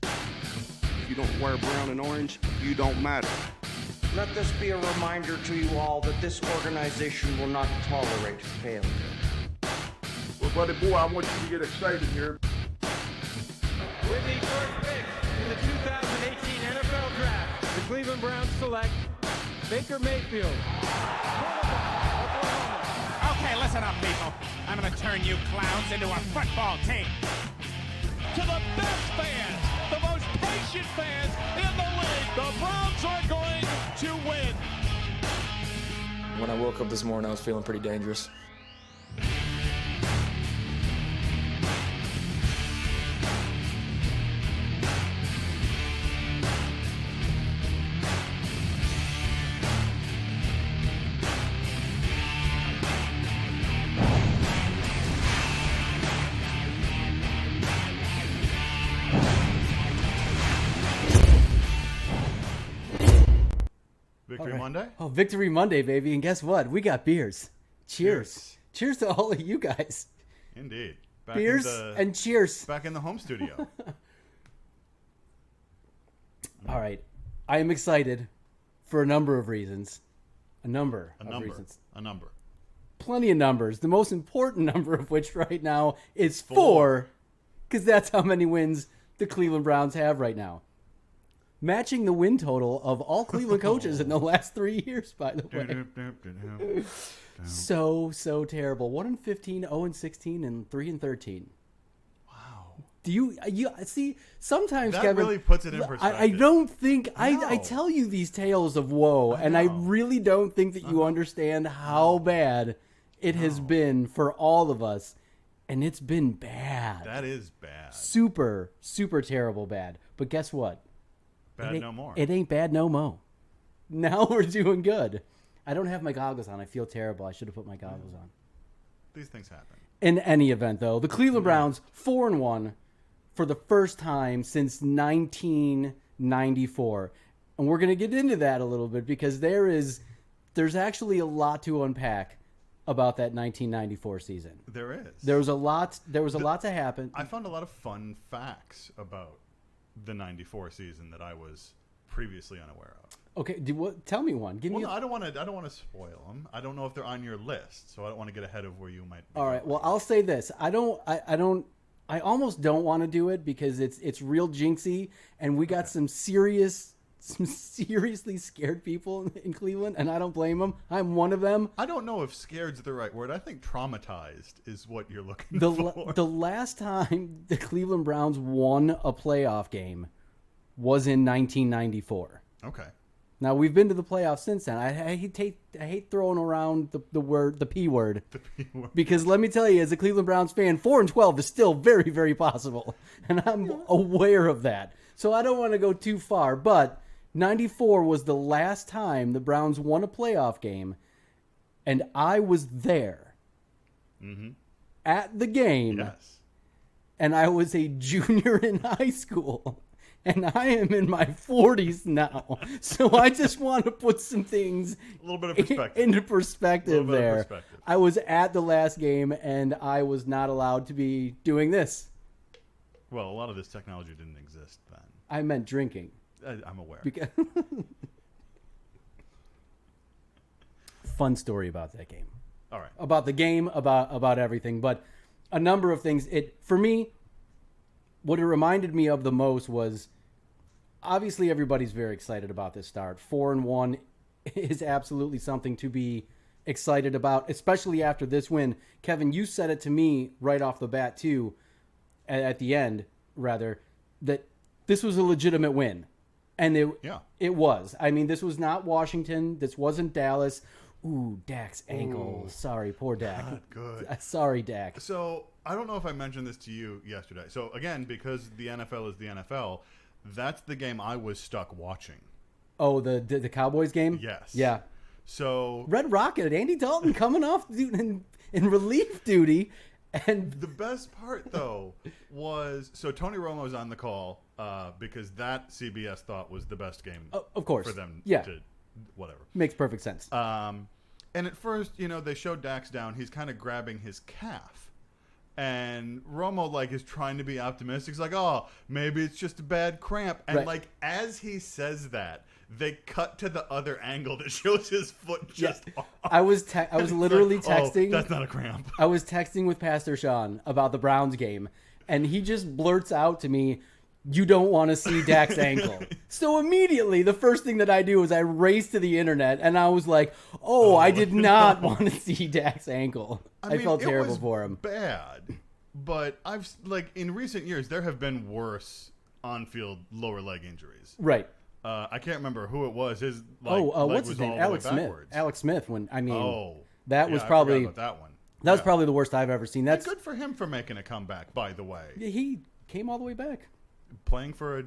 If you don't wear brown and orange, you don't matter. Let this be a reminder to you all that this organization will not tolerate failure. Well, buddy boy, I want you to get excited here. With the first pick in the 2018 NFL Draft, the Cleveland Browns select Baker Mayfield. Okay, listen up, people. I'm going to turn you clowns into a football team. To the best fans, the most patient fans in the league, the Browns are going to win. When I woke up this morning, I was feeling pretty dangerous. Victory Monday? Oh, Victory Monday, baby. And guess what? We got beers. Cheers. Cheers to all of you guys. Indeed. Beers and cheers. Back in the home studio. All right. I am excited for a number of reasons. A number of reasons. A number. Plenty of numbers. The most important number of which right now is 4. Because that's how many wins the Cleveland Browns have right now. Matching the win total of all Cleveland coaches in the last 3 years, by the way. So terrible. 1-15, 0-16, and 3-13. Wow. Do you see? Sometimes that Kevin really puts it in perspective. I don't think No. I tell you these tales of woe, and I really don't think that you understand how bad it has been for all of us, and it's been bad. That is bad. Super, super terrible bad. But guess what? Bad no more. It ain't bad no mo. Now we're doing good. I don't have my goggles on. I feel terrible. I should have put my goggles on. These things happen. In any event, though, the Cleveland Browns 4-1 for the first time since 1994. And we're going to get into that a little bit because there's actually a lot to unpack about that 1994 season. There is. There was a lot to happen. I found a lot of fun facts about the 94 season that I was previously unaware of. Okay, tell me one. No, I don't want to spoil them. I don't know if they're on your list, so I don't want to get ahead of where you might be. All right. Well, I'll say this. I almost don't want to do it because it's real jinxy, and we got some seriously scared people in Cleveland, and I don't blame them. I'm one of them. I don't know if scared's the right word. I think traumatized is what you're looking for. The last time the Cleveland Browns won a playoff game was in 1994. Okay. Now we've been to the playoffs since then. I hate throwing around the P word. The P word. Because let me tell you, as a Cleveland Browns fan, 4-12 is still very, very possible, and I'm aware of that. So I don't want to go too far, but 94 was the last time the Browns won a playoff game, and I was there at the game. Yes. And I was a junior in high school, and I am in my 40s now. So I just want to put some things a little bit of perspective. into perspective there. I was at the last game, and I was not allowed to be doing this. Well, a lot of this technology didn't exist then. I meant drinking. I'm aware. Fun story about that game. All right. About the game, about everything. But a number of things. For me, what it reminded me of the most was, obviously everybody's very excited about this start. 4-1 is absolutely something to be excited about, especially after this win. Kevin, you said it to me right off the bat, too, at the end, rather, that this was a legitimate win. And it was. I mean, this was not Washington. This wasn't Dallas. Ooh, Dak's ankle. Ooh. Sorry, poor Dak. Not good. Sorry, Dak. So, I don't know if I mentioned this to you yesterday. So, again, because the NFL is the NFL, that's the game I was stuck watching. Oh, the Cowboys game? Yes. Yeah. So Red Rocket, Andy Dalton coming off in relief duty. And the best part, though, was Tony Romo was on the call because that CBS thought was the best game, of course, for them. Yeah, to whatever makes perfect sense. And at first, they showed Dax down. He's kind of grabbing his calf, And Romo like is trying to be optimistic. He's like, oh, maybe it's just a bad cramp. And Right. like as he says that, they cut to the other angle that shows his foot just off. I was literally It's like, texting. Oh, that's not a cramp. I was texting with Pastor Sean about the Browns game, and he just blurts out to me, "You don't want to see Dak's ankle." So immediately, the first thing that I do is I race to the internet, and I was like, "Oh, I did not want to see Dak's ankle." I mean, felt it terrible was for him. Bad, but I've like in recent years there have been worse on-field lower leg injuries. Right. I can't remember who it was. His leg What's was his name? all the Alex way Smith. backwards. Alex Smith. When I mean, that was I probably forgot about that one. That was Yeah. probably the worst I've ever seen. That's good for him for making a comeback. By the way, he came all the way back. Playing for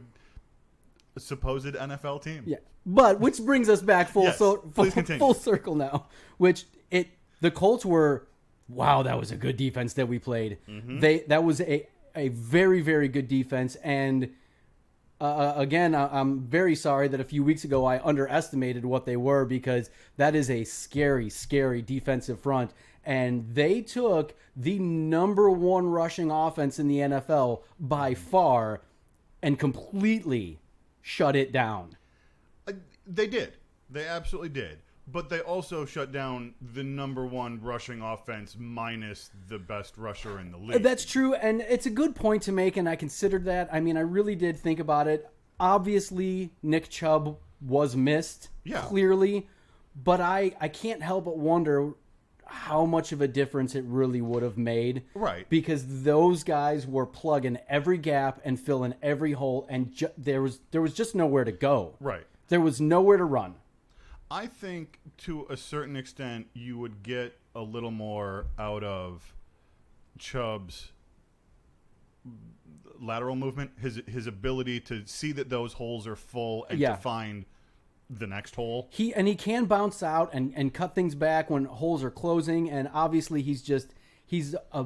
a supposed NFL team. Yeah, but which brings us back Yes, please continue. full circle now. The Colts were, wow, that was a good defense that we played. Mm-hmm. That was a very, very good defense. And again, I'm very sorry that a few weeks ago I underestimated what they were, because that is a scary, scary defensive front. And they took the number one rushing offense in the NFL by far and completely shut it down. They did. They absolutely did. But they also shut down the number one rushing offense minus the best rusher in the league. That's true, and it's a good point to make, and I considered that. I mean, I really did think about it. Obviously, Nick Chubb was missed, clearly, but I can't help but wonder how much of a difference it really would have made. Right. Because those guys were plugging every gap and filling every hole, and there was just nowhere to go. Right. There was nowhere to run. I think to a certain extent you would get a little more out of Chubb's lateral movement, his ability to see that those holes are full and to find the next hole. He can bounce out and cut things back when holes are closing, and obviously he's a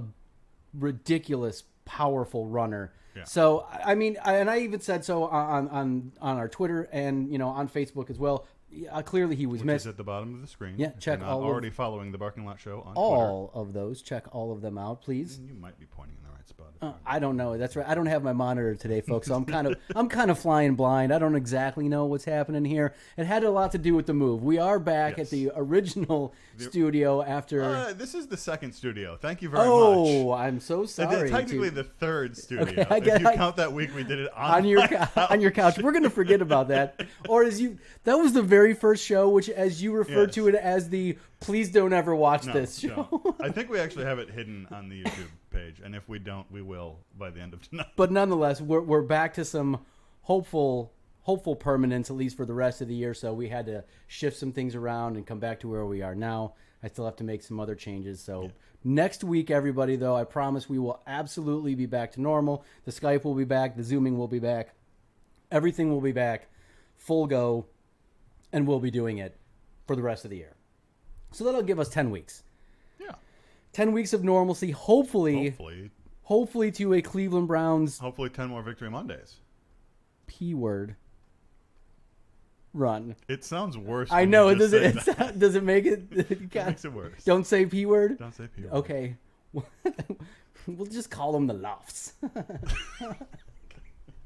ridiculous powerful runner. Yeah. So I mean, I even said so on our Twitter and on Facebook as well. Clearly he was Which missed. is at the bottom of the screen. Yeah, check if you're all not already following the Barking Lot Show on all Twitter. of those. Check all of them out, please. You might be pointing in the right spot. I don't know. That's right. I don't have my monitor today, folks. So I'm kind of flying blind. I don't exactly know what's happening here. It had a lot to do with the move. We are back at the original studio after. This is the second studio. Thank you very much. Oh, I'm so sorry. Technically the third studio. Okay, if you count that week we did it on your couch. on your couch. We're gonna forget about that. Or that was the very first show, which as you referred to it as the "Please don't ever watch this" show. No. I think we actually have it hidden on the YouTube page, and if we don't, we will by the end of tonight. But nonetheless, we're back to some hopeful permanence, at least for the rest of the year. So we had to shift some things around and come back to where we are now. I still have to make some other changes. So next week, everybody, though, I promise we will absolutely be back to normal. The Skype will be back. The Zooming will be back. Everything will be back, full go, and we'll be doing it for the rest of the year. So that'll give us 10 weeks. Yeah. 10 weeks of normalcy, hopefully to a Cleveland Browns. Hopefully 10 more Victory Mondays. P word. Run. It sounds worse. I know. Does it make it? It makes it worse. Don't say P word. Don't say P word. Okay. We'll just call them the Lofts.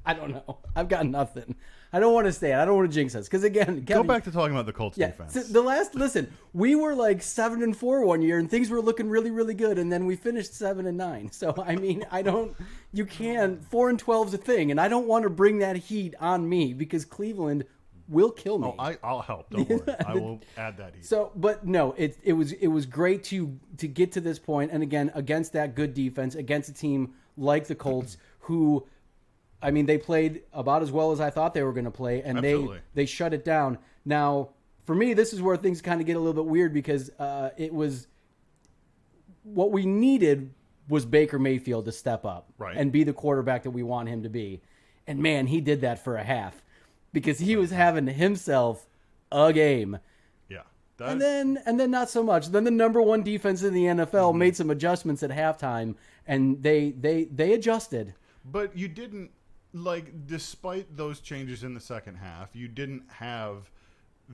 I don't know. I've got nothing. I don't want to say it. I don't want to jinx us. Because again, go back to talking about the Colts defense. Listen, we were like 7-4 one year, and things were looking really, really good, and then we finished 7-9. So I mean, you can't. 4-12 is a thing, and I don't want to bring that heat on me because Cleveland will kill me. Oh, I'll help. Don't worry. I will add that heat. So, but no, it was great to get to this point, and again, against that good defense, against a team like the Colts, who, I mean, they played about as well as I thought they were going to play, and they shut it down. Now, for me, this is where things kind of get a little bit weird because it was what we needed was Baker Mayfield to step up and be the quarterback that we want him to be, and man, he did that for a half. Because he was having himself a game. Yeah. And then not so much. Then the number one defense in the NFL made some adjustments at halftime, and they adjusted. But you didn't, despite those changes in the second half, you didn't have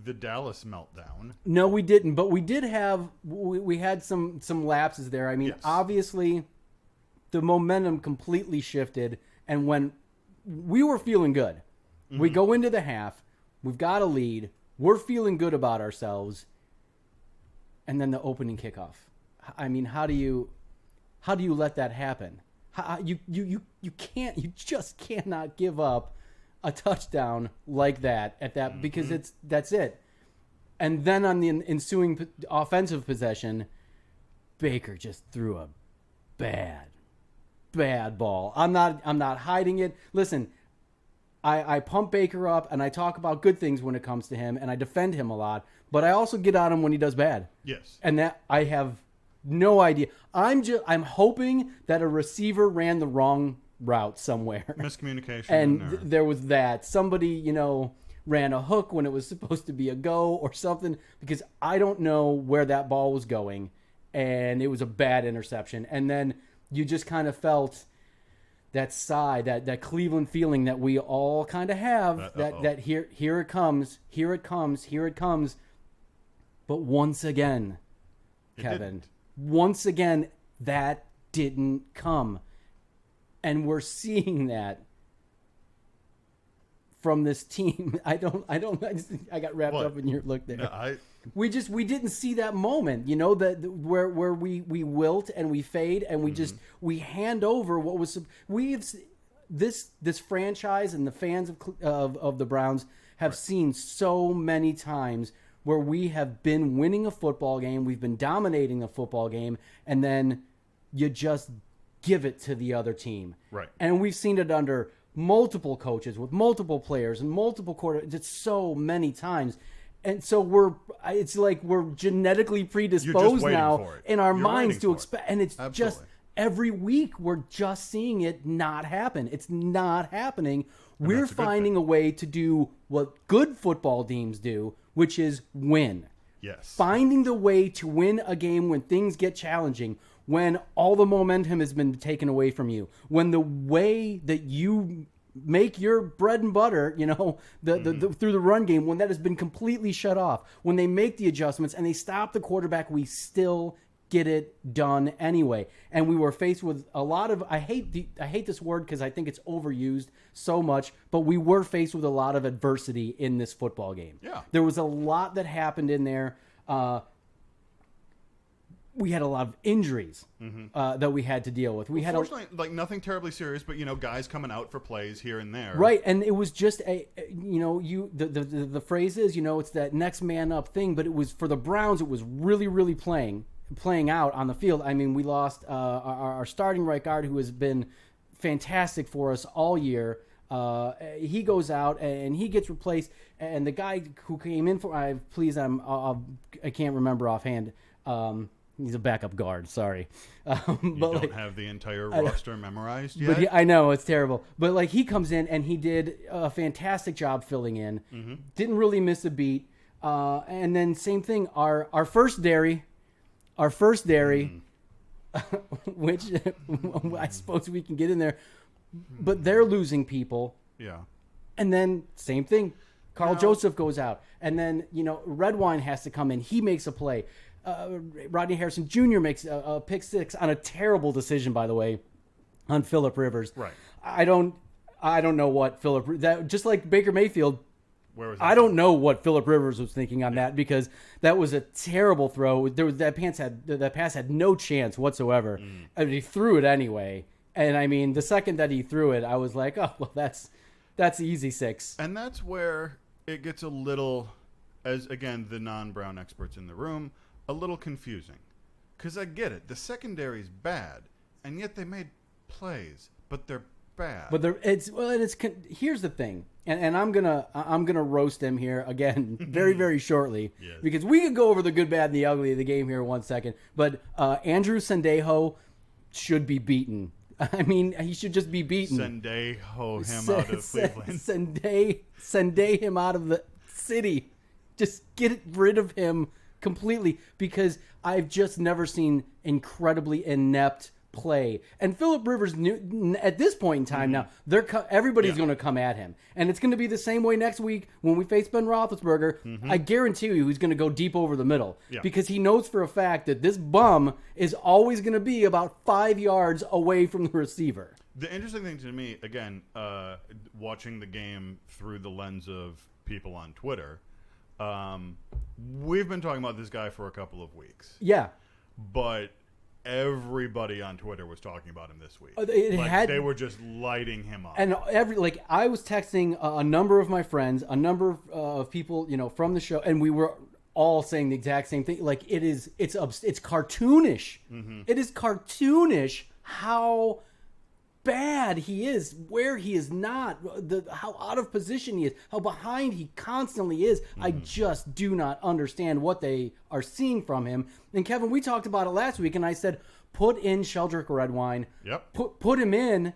the Dallas meltdown. No, we didn't. But we did have, we had some lapses there. I mean, obviously, the momentum completely shifted. And when we were feeling good, we go into the half, we've got a lead, we're feeling good about ourselves, and then the opening kickoff. I mean, how do you let that happen? You just cannot give up a touchdown like that at that because that's it. And then on the ensuing offensive possession, Baker just threw a bad ball. I'm not hiding it. Listen, I pump Baker up and I talk about good things when it comes to him and I defend him a lot, but I also get on him when he does bad. Yes. And that I have no idea. I'm hoping that a receiver ran the wrong route somewhere. Miscommunication. And there was that. Somebody, ran a hook when it was supposed to be a go or something, because I don't know where that ball was going, and it was a bad interception. And then you just kind of felt that sigh, that Cleveland feeling that we all kind of have, that here it comes. But once again, Kevin, once again, that didn't come. And we're seeing that from this team. I got wrapped up in your look there. No, we didn't see that moment, that where we wilt and we fade and we hand over what was this franchise, and the fans of the Browns have seen so many times where we have been winning a football game, we've been dominating a football game, and then you just give it to the other team. Right. And we've seen it under multiple coaches with multiple players and multiple quarters, just so many times. And so it's like we're genetically predisposed now in our minds to expect, and it's just every week we're just seeing it not happen. It's not happening. We're finding a way to do what good football teams do, which is win. Yes. Finding the way to win a game when things get challenging, when all the momentum has been taken away from you, when the way that you make your bread and butter, through the run game, when that has been completely shut off, when they make the adjustments and they stop the quarterback, we still get it done anyway. And we were faced with a lot of, I hate this word because I think it's overused so much, but we were faced with a lot of adversity in this football game. Yeah. There was a lot that happened in there. We had a lot of injuries that we had to deal with. Fortunately, nothing terribly serious, but guys coming out for plays here and there. Right, and it was just the phrase is, it's that next man up thing. But it was for the Browns. It was really, really playing out on the field. I mean, we lost our starting right guard, who has been fantastic for us all year. He goes out and he gets replaced, and the guy who came in for I can't remember offhand. He's a backup guard. Sorry, you don't have the entire roster memorized yet. But I know it's terrible. But he comes in and he did a fantastic job filling in. Didn't really miss a beat. And then same thing. Our first dairy, which I suppose we can get in there, but they're losing people. Yeah. And then same thing. Carl Joseph goes out, and then Redwine has to come in. He makes a play. Rodney Harrison Jr. makes a pick six on a terrible decision, by the way, on Phillip Rivers. Right. I don't know what just like Baker Mayfield. Where was that? I don't know what Phillip Rivers was thinking on that, because that was a terrible throw. That pass had no chance whatsoever. I mean, he threw it anyway, and I mean, the second that he threw it, I was like, oh well, that's easy six. And that's where it gets a little, as again the non-Brown experts in the room, a little confusing, because I get it. The secondary's bad, and yet they made plays, but they're bad. But here's the thing, and I'm gonna roast him here again very, very shortly, yes. Because we could go over the good, bad, and the ugly of the game here in 1 second. But Andrew Sendejo should be beaten. I mean, he should just be beaten. Sendejo him out of Cleveland. Sende him out of the city. Just get rid of him completely, because I've just never seen incredibly inept play. And Phillip Rivers knew at this point in time now, everybody's going to come at him. And it's going to be the same way next week when we face Ben Roethlisberger. I guarantee you he's going to go deep over the middle because he knows for a fact that this bum is always going to be about 5 yards away from the receiver. The interesting thing to me, again, watching the game through the lens of people on Twitter, we've been talking about this guy for a couple of weeks. Yeah. But everybody on Twitter was talking about him this week. They were just lighting him up. And I was texting a number of my friends, a number of people, from the show, and we were all saying the exact same thing. Like it's cartoonish. It is cartoonish how bad he is, where he is not, how out of position he is, how behind he constantly is. I just do not understand what they are seeing from him. And Kevin, we talked about it last week, and I said, put in Sheldrick Redwine. Yep. Put him in,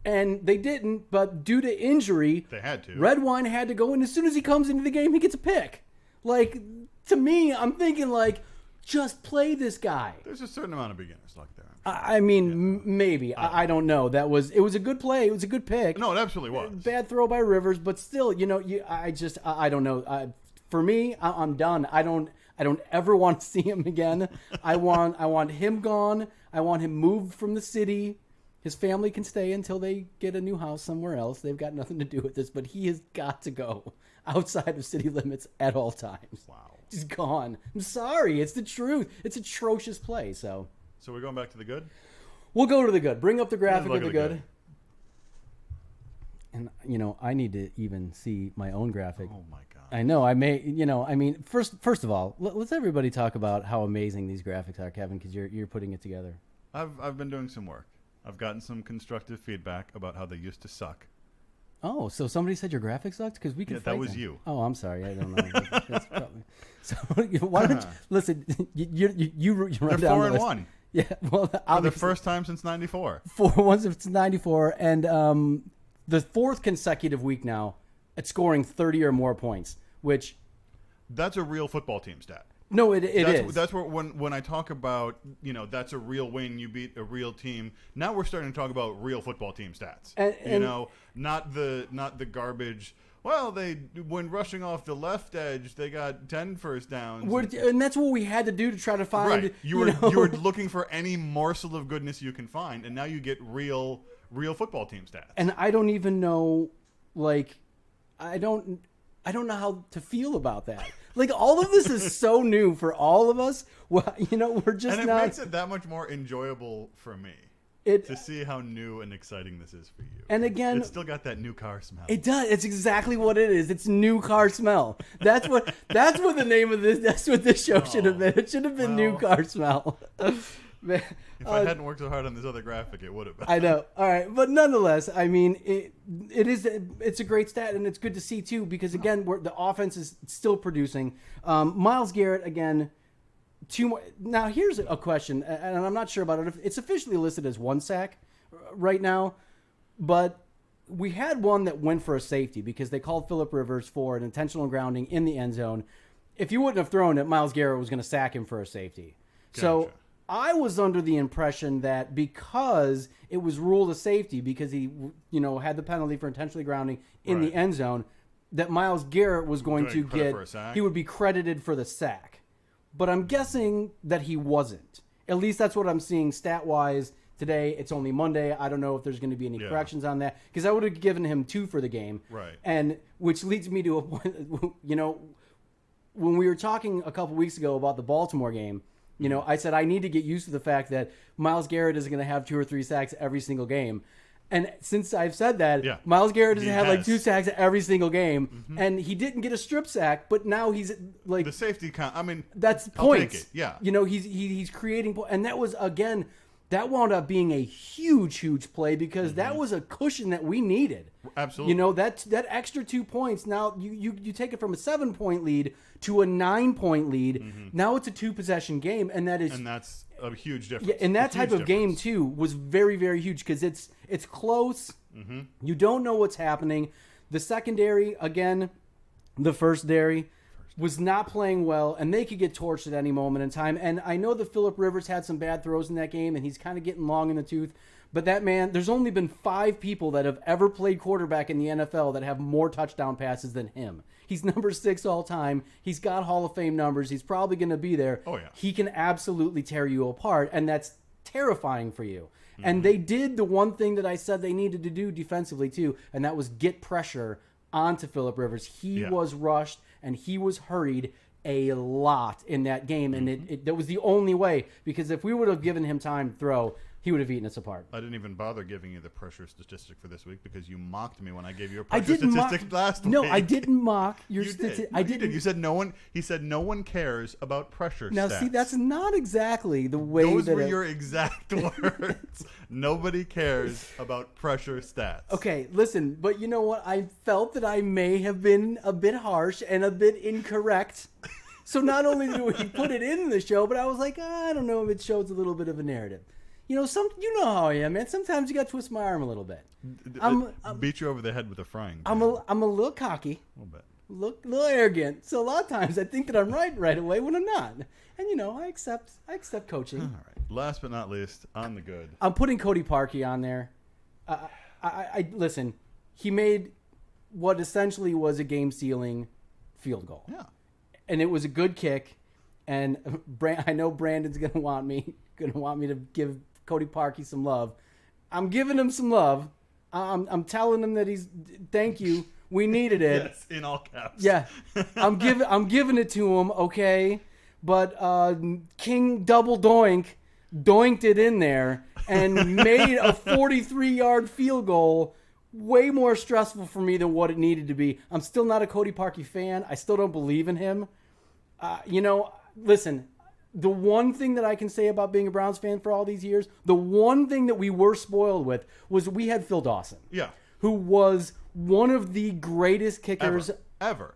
and they didn't, but due to injury, they had to. Redwine had to go in. As soon as he comes into the game, he gets a pick. Like, to me, I'm thinking, like, just play this guy. There's a certain amount of beginner's luck there. I mean, maybe. I don't know. It was a good play. It was a good pick. No, it absolutely was. Bad throw by Rivers, but still, I don't know. For me, I'm done. I don't ever want to see him again. I want him gone. I want him moved from the city. His family can stay until they get a new house somewhere else. They've got nothing to do with this, but he has got to go outside of city limits at all times. Wow. He's gone. I'm sorry. It's the truth. It's atrocious play, So we're going back to the good? We'll go to the good. Bring up the graphic of the good. And, I need to even see my own graphic. Oh, my God. I know. I may, first of all, let's everybody talk about how amazing these graphics are, Kevin, because you're putting it together. I've been doing some work. I've gotten some constructive feedback about how they used to suck. Oh, so somebody said your graphics sucked? Because we can fight that was them. you. Oh, I'm sorry. I don't know. That's probably, so why don't you, listen, you run They're down the 4-1. Yeah, well, for the first time since '94. Once since '94, and the fourth consecutive week now at scoring 30 or more points, which that's a real football team stat. No, it is. That's where when I talk about that's a real win, you beat a real team. Now we're starting to talk about real football team stats. And not the garbage. Well, when rushing off the left edge, they got 10 first downs. And that's what we had to do to try to find. Right. You were looking for any morsel of goodness you can find, and now you get real football team stats. And I don't even know, I don't know how to feel about that. All of this is so new for all of us. Well, we're just and it makes it that much more enjoyable for me. To see how new and exciting this is for you. And again, it's still got that new car smell. It does. It's exactly what it is. It's new car smell. That's what the name of this. That's what this show should have been. It should have been new car smell. Man, if I hadn't worked so hard on this other graphic, it would have been. I know. All right, but nonetheless, I mean, it's a great stat, and it's good to see too because again, the offense is still producing. Myles Garrett again. Now here's a question, and I'm not sure about it. It's officially listed as 1 sack right now, but we had one that went for a safety because they called Phillip Rivers for an intentional grounding in the end zone. If you wouldn't have thrown it, Myles Garrett was going to sack him for a safety. Gotcha. So I was under the impression that because it was ruled a safety because he had the penalty for intentionally grounding in the end zone, that Myles Garrett was going to he would be credited for the sack. But I'm guessing that he wasn't. At least that's what I'm seeing stat-wise today. It's only Monday. I don't know if there's going to be any corrections on that. Because I would have given him 2 for the game. Right. And which leads me to a point, when we were talking a couple weeks ago about the Baltimore game, I said I need to get used to the fact that Myles Garrett is going to have 2 or 3 sacks every single game. And since I've said that, Myles Garrett has had 2 sacks every single game, and he didn't get a strip sack, but now he's the safety count. I mean, that's points. I'll take it. Yeah, he's creating points, and that was again that wound up being a huge play because that was a cushion that we needed. Absolutely, that extra 2 points. Now you take it from a 7-point lead to a 9-point lead. Now it's a 2-possession game, and that's a huge difference. Yeah, and that type of game too was very, very huge because it's close. You don't know what's happening. The secondary, again, the first dairy, was not playing well, and they could get torched at any moment in time. And I know that Phillip Rivers had some bad throws in that game, and he's kind of getting long in the tooth. But that man, there's only been 5 people that have ever played quarterback in the NFL that have more touchdown passes than him. He's number 6 all time. He's got Hall of Fame numbers. He's probably going to be there. Oh, yeah. He can absolutely tear you apart, and that's terrifying for you. And they did the one thing that I said they needed to do defensively too, and that was get pressure onto Phillip Rivers. He was rushed and he was hurried a lot in that game, and that was the only way, because if we would have given him time to throw, he would have eaten us apart. I didn't even bother giving you the pressure statistic for this week because you mocked me when I gave you a pressure statistic last week. No, I didn't mock your statistic. I didn't. You said no one. He said no one cares about pressure now, stats. see, that's not exactly the way Those that were your exact words. Nobody cares about pressure stats. Okay, listen, but you know what? I felt that I may have been a bit harsh and a bit incorrect. So not only did we put it in the show, but I was like, I don't know if it shows a little bit of a narrative. You know how I am, man. Sometimes you got to twist my arm a little bit. Beat you over the head with a frying pan. I'm a little cocky, a little bit, little arrogant. So a lot of times I think that I'm right away when I'm not. And I accept coaching. All right. Last but not least, on the good. I'm putting Cody Parkey on there. I listen. He made what essentially was a game-sealing field goal. Yeah. And it was a good kick. And I know Brandon's gonna want me to give Cody Parkey some love. I'm giving him some love. I'm telling him that thank you. We needed it. Yes, in all caps. Yeah, I'm giving it to him. Okay, but King Double doinked it in there and made a 43-yard field goal. Way more stressful for me than what it needed to be. I'm still not a Cody Parkey fan. I still don't believe in him. Listen, the one thing that I can say about being a Browns fan for all these years, the one thing that we were spoiled with was we had Phil Dawson. Yeah. Who was one of the greatest kickers ever.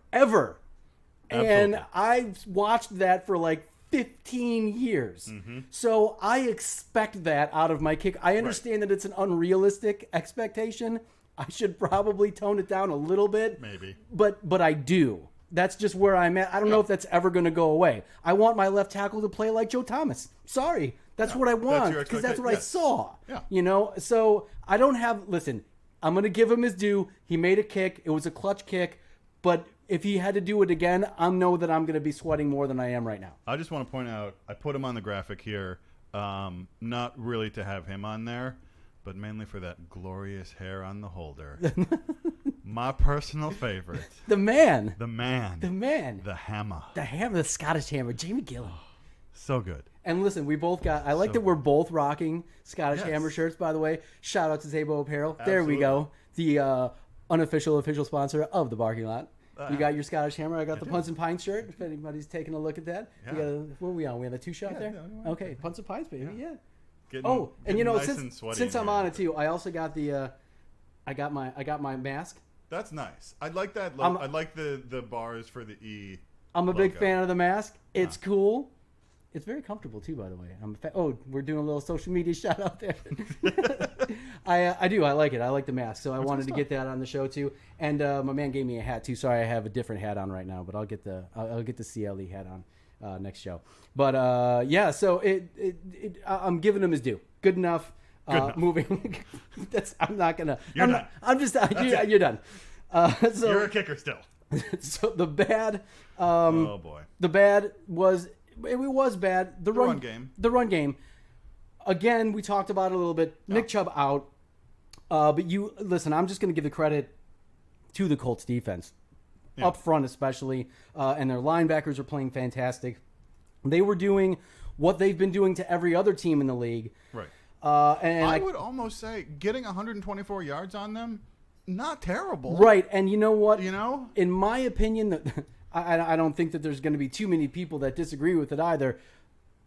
And I watched that for like 15 years. Mm-hmm. So I expect that out of my kick. I understand that it's an unrealistic expectation. I should probably tone it down a little bit. Maybe. But I do. That's just where I'm at. I don't know if that's ever going to go away. I want my left tackle to play like Joe Thomas. Sorry. That's what I want because that's what I saw. Yeah. So I don't have – listen, I'm going to give him his due. He made a kick. It was a clutch kick. But if he had to do it again, I know that I'm going to be sweating more than I am right now. I just want to point out, I put him on the graphic here, not really to have him on there, but mainly for that glorious hair on the holder. My personal favorite. The man. The man. The man. The hammer. The hammer, the Scottish hammer, Jamie Gillan. So good. And listen, we both got, I like that we're both rocking Scottish Hammer shirts, by the way. Shout out to Zabo Apparel. Absolutely. There we go. The unofficial official sponsor of the parking lot. You got your Scottish Hammer. I got the Punts and Pines shirt. If anybody's taking a look at that. Yeah. What are we on? We have a 2-shot there? Yeah, okay, Punts and Pines, baby. Yeah. Getting nice since I'm on it too, I also got the I got my mask. That's nice. I like that logo. I like the bars for the E. I'm a big fan of the mask. It's cool. It's very comfortable too, by the way. We're doing a little social media shout out there. I do. I like it. I like the mask, so I wanted to get that on the show too. And my man gave me a hat too. Sorry, I have a different hat on right now, but I'll get the CLE hat on next show. But so I'm giving him his due. Good enough. Moving. I'm not gonna. You're done. I'm just. You're done. So you're a kicker still. So the bad. Oh boy. The bad was. It was bad. The run game. The run game. Again, we talked about it a little bit. Nick Chubb out. But you listen. I'm just going to give the credit to the Colts defense, up front especially, and their linebackers are playing fantastic. They were doing what they've been doing to every other team in the league. Right. And I would almost say getting 124 yards on them, not terrible. Right. And you know what? In my opinion, I don't think that there's going to be too many people that disagree with it either.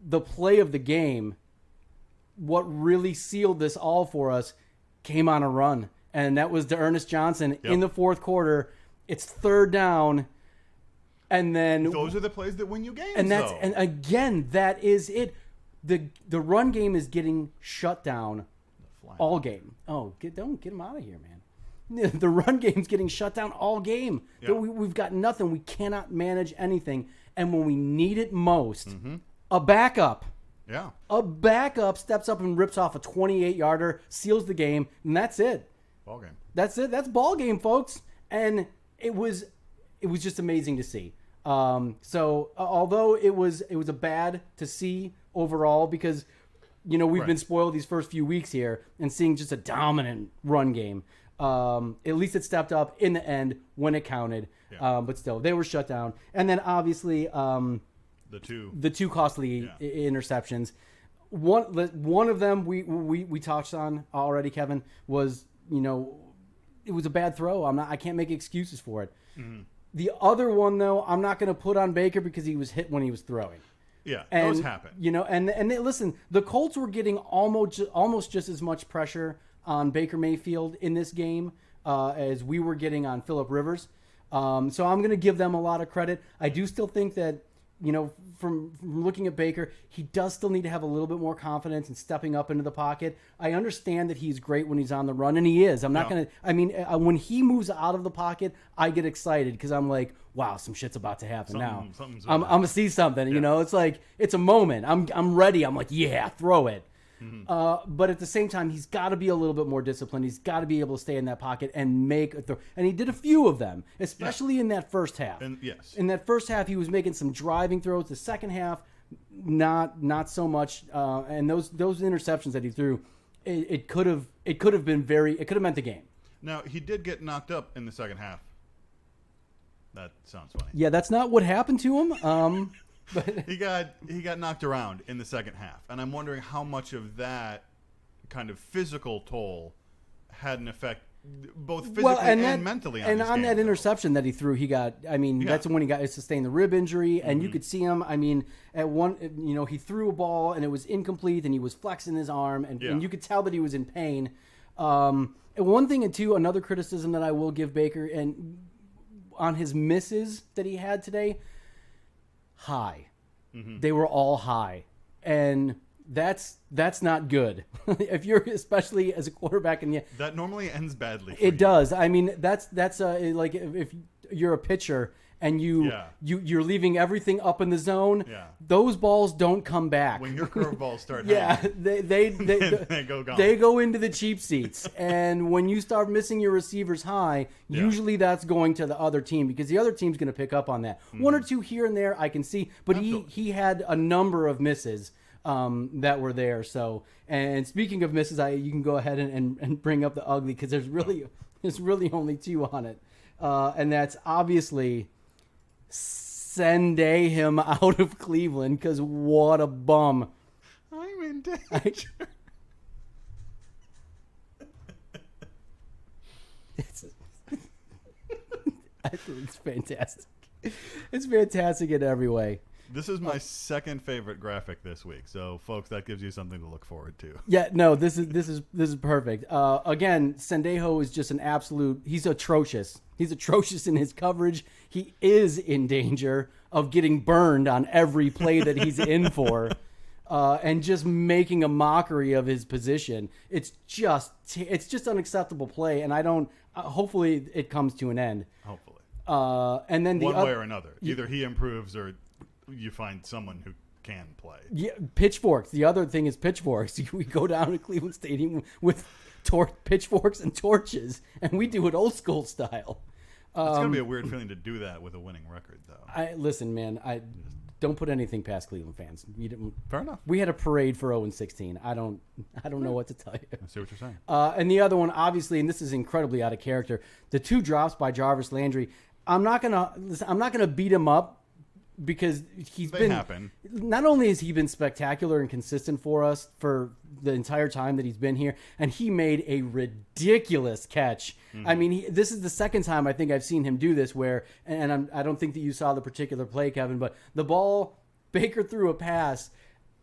The play of the game, what really sealed this all for us, came on a run. And that was to Ernest Johnson in the fourth quarter. It's third down. And then those are the plays that win you games. And again, that is it. The run game is getting shut down all game. Oh, don't get him out of here, man. The run game's getting shut down all game. Yeah. We've got nothing. We cannot manage anything. And when we need it most, a backup. Yeah. A backup steps up and rips off a 28-yarder, seals the game, and that's it. Ball game. That's it. That's ball game, folks. And it was just amazing to see. So although it was a bad to see overall because we've been spoiled these first few weeks here and seeing just a dominant run game. At least it stepped up in the end when it counted. Yeah. But still, they were shut down. And then obviously the two costly interceptions. One of them we touched on already, Kevin, was it was a bad throw. I can't make excuses for it. Mm-hmm. The other one though, I'm not going to put on Baker because he was hit when he was throwing. Yeah, and, those happen. And listen, the Colts were getting almost just as much pressure on Baker Mayfield in this game as we were getting on Phillip Rivers. So I'm going to give them a lot of credit. I do still think that, from looking at Baker, he does still need to have a little bit more confidence in stepping up into the pocket. I understand that he's great when he's on the run, and he is. I'm not going to – when he moves out of the pocket, I get excited because I'm like, wow, some shit's about to happen now. I'm going to see something. Yeah. It's like it's a moment. I'm ready. I'm like, yeah, throw it. Mm-hmm. But at the same time, he's got to be a little bit more disciplined. He's got to be able to stay in that pocket and make a throw. And he did a few of them, especially in that first half. And yes, in that first half, he was making some driving throws. The second half, not so much. And those interceptions that he threw, it could have meant the game. Now he did get knocked up in the second half. That sounds funny. Yeah, that's not what happened to him. But he got knocked around in the second half, and I'm wondering how much of that kind of physical toll had an effect, both physically and mentally. On that interception that he threw, he got. That's when he sustained the rib injury, and you could see him. At one, he threw a ball and it was incomplete, and he was flexing his arm, and you could tell that he was in pain. And one thing, and two, another criticism that I will give Baker and on his misses that he had today. High. Mm-hmm. They were all high. And that's not good. If you're, especially as a quarterback, and that normally ends badly. It does. That's like if you're a pitcher and you're leaving everything up in the zone, those balls don't come back. When your curveballs start they go gone. They go into the cheap seats. And when you start missing your receivers high, usually that's going to the other team because the other team's going to pick up on that. Mm-hmm. One or two here and there I can see, but he had a number of misses that were there. So, and speaking of misses, you can go ahead and bring up the ugly because there's really only two on it. And that's obviously send him out of Cleveland because what a bum. I'm in danger. It's fantastic. It's fantastic in every way. This is my second favorite graphic this week, so folks, that gives you something to look forward to. Yeah, no, this is perfect. Again, Sendejo is just an absolute. He's atrocious. He's atrocious in his coverage. He is in danger of getting burned on every play that he's in for, and just making a mockery of his position. It's just unacceptable play, and I don't. Hopefully, it comes to an end. Hopefully, and then one way or another, either he improves or you find someone who can play. Yeah, pitchforks. The other thing is pitchforks. We go down to Cleveland Stadium with pitchforks and torches, and we do it old school style. It's gonna be a weird feeling to do that with a winning record, though. Listen, man. I don't put anything past Cleveland fans. Fair enough. We had a parade for 0-16. I don't know what to tell you. I see what you're saying. And the other one, obviously, and this is incredibly out of character. The two drops by Jarvis Landry. I'm not gonna beat him up. Because happen. Not only has he been spectacular and consistent for us for the entire time that he's been here, and he made a ridiculous catch. Mm-hmm. This is the second time I think I've seen him do this where, and I don't think that you saw the particular play, Kevin, but the ball, Baker threw a pass,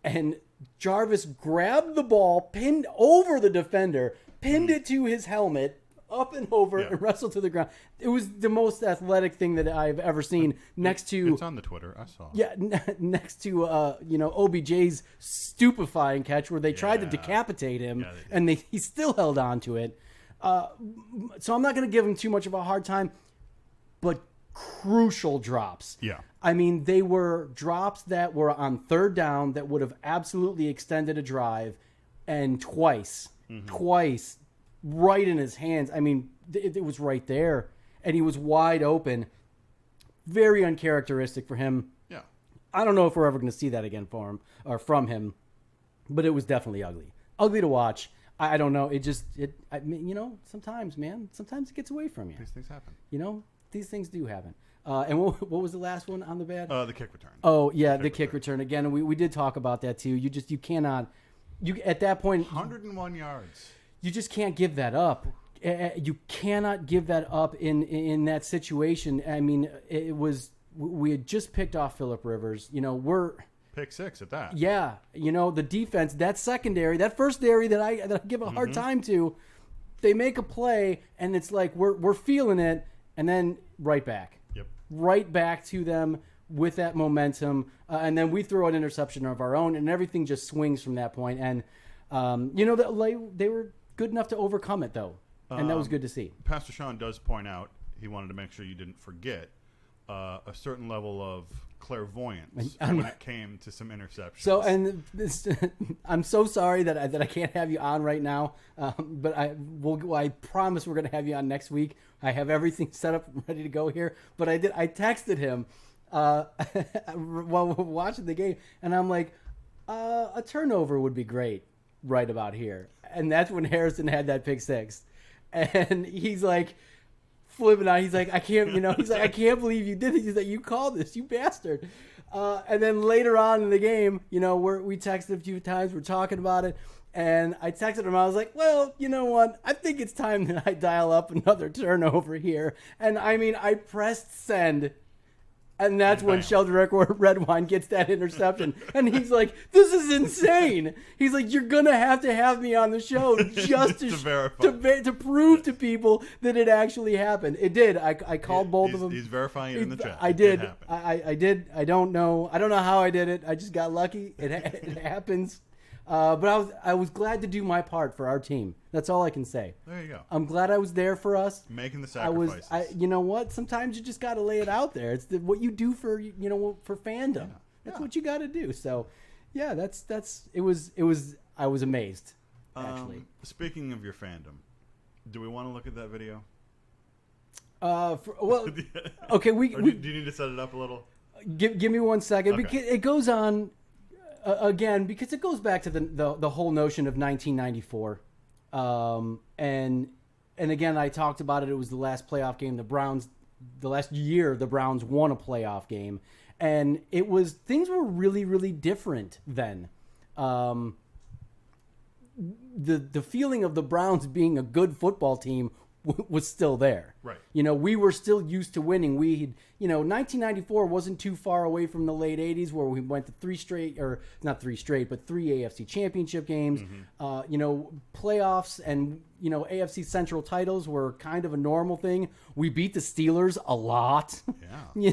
and Jarvis grabbed the ball, pinned over the defender, pinned it to his helmet, up and over and wrestled to the ground. It was the most athletic thing that I've ever seen. Next to it's on the Twitter, I saw. Yeah, next to OBJ's stupefying catch where they tried to decapitate him, and he still held on to it. So I'm not going to give him too much of a hard time, but crucial drops. Yeah. I mean, they were drops that were on third down that would have absolutely extended a drive, and twice, right in his hands. I mean, it was right there, and he was wide open. Very uncharacteristic for him. Yeah. I don't know if we're ever going to see that again for him or from him, but it was definitely ugly. Ugly to watch. I don't know. I mean, you know, sometimes it gets away from you. These things happen. You know, these things do happen. And what was the last one on the bad? The kick return. Oh, yeah, the kick return. Again, we did talk about that too. You cannot, at that point. 101 yards. You just can't give that up. You cannot give that up in that situation. I mean, we had just picked off Phillip Rivers. You know, pick 6 at that. Yeah, you know, the defense, that secondary, that first area that I give a hard time to, they make a play and it's like we're feeling it, and then right back. Yep. Right back to them with that momentum, and then we throw an interception of our own, and everything just swings from that point. And you know, they were good enough to overcome it though, and that was good to see. Pastor Sean does point out he wanted to make sure you didn't forget a certain level of clairvoyance when it came to some interceptions. So, and I'm so sorry that I can't have you on right now, but I promise we're going to have you on next week. I have everything set up and ready to go here. But I texted him while we're watching the game, and I'm like, a turnover would be great right about here. And that's when Harrison had that pick 6, and he's like flipping out. He's like, I can't, you know, he's like, I can't believe you did it. He's like, you called this, you bastard. And then later on in the game, you know, we texted a few times, we're talking about it, and I texted him. I was like, well, you know what? I think it's time that I dial up another turnover here. And I mean, I pressed send, and that's when Sheldrick Redwine gets that interception. And he's like, this is insane. He's like, you're going to have me on the show just to prove to people that it actually happened. It did. I called both of them. He's verifying it in the chat. I did. I did. I don't know how I did it. I just got lucky. It happens. But I was glad to do my part for our team. That's all I can say. There you go. I'm glad I was there for us. Making the sacrifices. You know what? Sometimes you just got to lay it out there. It's what you do for for fandom. Yeah. That's what you got to do. So, yeah, it was. I was amazed. Actually, speaking of your fandom, do we want to look at that video? Okay. Do you need to set it up a little? Give me 1 second. Okay. Because it goes on. Again, because it goes back to the whole notion of 1994, and again, I talked about it. It was the last playoff game. The last year, the Browns won a playoff game, and things were really, really different then. The feeling of the Browns being a good football team was still there. Right. You know, we were still used to winning. 1994 wasn't too far away from the late 80s where we went to three AFC championship games. Mm-hmm. Playoffs and, AFC Central titles were kind of a normal thing. We beat the Steelers a lot. Yeah. And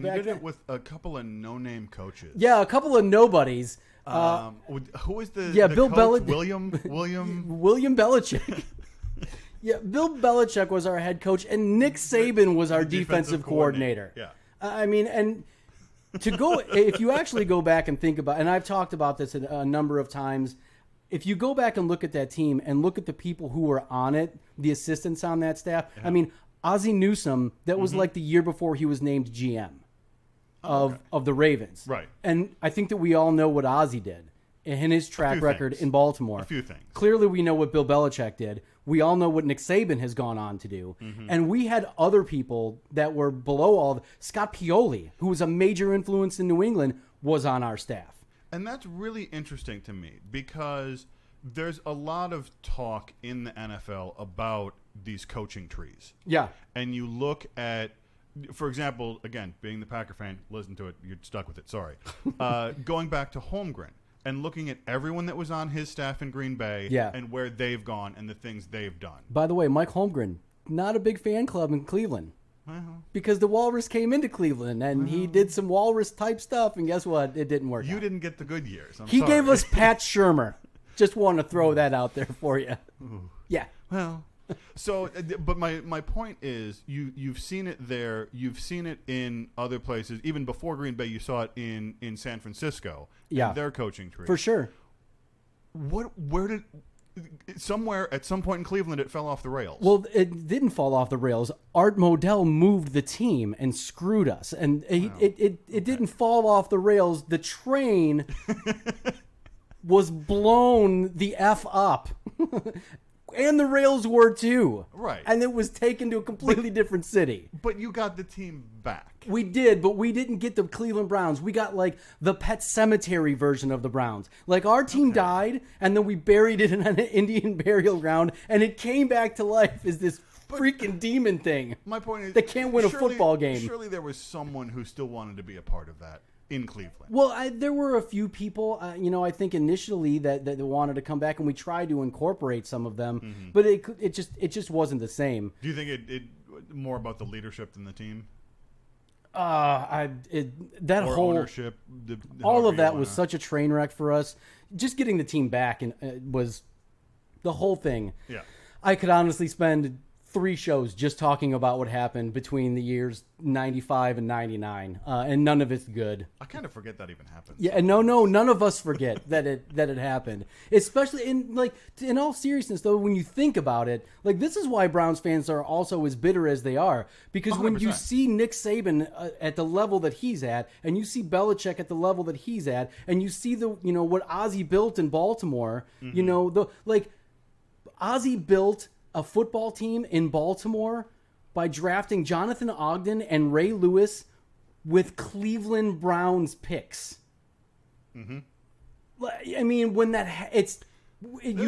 you did it with a couple of no-name coaches. Yeah, a couple of nobodies. Who was the Bill coach? Belichick. William Belichick. Yeah, Bill Belichick was our head coach, and Nick Saban was our defensive coordinator. Yeah. I mean, and if you actually go back and think about, and I've talked about this a number of times, if you go back and look at that team and look at the people who were on it, the assistants on that staff, I mean, Ozzie Newsome, that was like the year before he was named GM of the Ravens. Right. And I think that we all know what Ozzie did in his track record in Baltimore. A few things. Clearly, we know what Bill Belichick did. We all know what Nick Saban has gone on to do. Mm-hmm. And we had other people that were below all of Scott Pioli, who was a major influence in New England, was on our staff. And that's really interesting to me because there's a lot of talk in the NFL about these coaching trees. Yeah. And you look at, for example, again, being the Packer fan, listen to it, you're stuck with it, sorry. Going back to Holmgren. And looking at everyone that was on his staff in Green Bay and where they've gone and the things they've done. By the way, Mike Holmgren, not a big fan club in Cleveland. Because the Walrus came into Cleveland and he did some Walrus-type stuff, and guess what? It didn't work out. You didn't get the good years. I'm He sorry. gave us Pat Shurmur. Just want to throw that out there for you. Ooh. Yeah. Well, So, but my point is, you've seen it there. You've seen it in other places. Even before Green Bay, you saw it in San Francisco. Yeah, their coaching tree for sure. Where did somewhere at some point in Cleveland it fell off the rails? Well, it didn't fall off the rails. Art Modell moved the team and screwed us, and it didn't fall off the rails. The train was blown the F up. And the rails were too. Right. And it was taken to a completely different city. But you got the team back. We did, but we didn't get the Cleveland Browns. We got like the Pet Cemetery version of the Browns. Like our team died, and then we buried it in an Indian burial ground, and it came back to life as this freaking demon thing. My point is, they can't win a football game. Surely there was someone who still wanted to be a part of that in Cleveland. Well, there were a few people, I think initially that wanted to come back, and we tried to incorporate some of them, but it just wasn't the same. Do you think it more about the leadership than the team? That or whole ownership, all of that was such a train wreck for us. Just getting the team back was the whole thing. Yeah, I could honestly spend 3 shows just talking about what happened between the years 95 and 99, and none of it's good. I kind of forget that even happened. Yeah, no, none of us forget that it happened. Especially in all seriousness, though, when you think about it, like this is why Browns fans are also as bitter as they are, because 100%. when you see Nick Saban at the level that he's at, and you see Belichick at the level that he's at, and you see what Ozzie built in Baltimore, Ozzie built a football team in Baltimore by drafting Jonathan Ogden and Ray Lewis with Cleveland Browns picks. Mm-hmm. I mean, when there's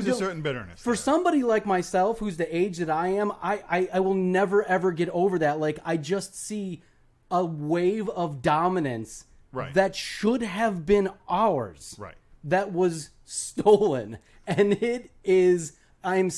a certain bitterness for somebody like myself, who's the age that I am. I will never ever get over that. Like, I just see a wave of dominance that should have been ours, that was stolen, and it is. I'm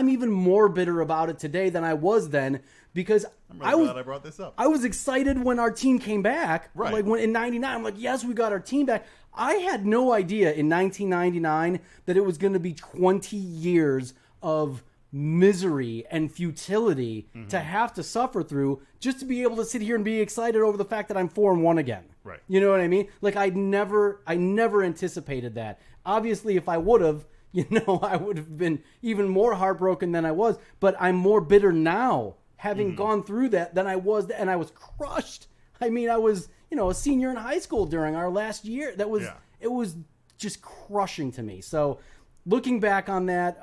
even more bitter about it today than I was then, because I'm really glad I brought this up. I was excited when our team came back. Right. Like when in 99, I'm like, yes, we got our team back. I had no idea in 1999 that it was going to be 20 years of misery and futility to have to suffer through just to be able to sit here and be excited over the fact that I'm 4-1 again. Right. You know what I mean? Like I never anticipated that. Obviously, if I would have, I would have been even more heartbroken than I was. But I'm more bitter now, having gone through that, than I was, and I was crushed. I mean, I was, a senior in high school during our last year. It was just crushing to me. So, looking back on that,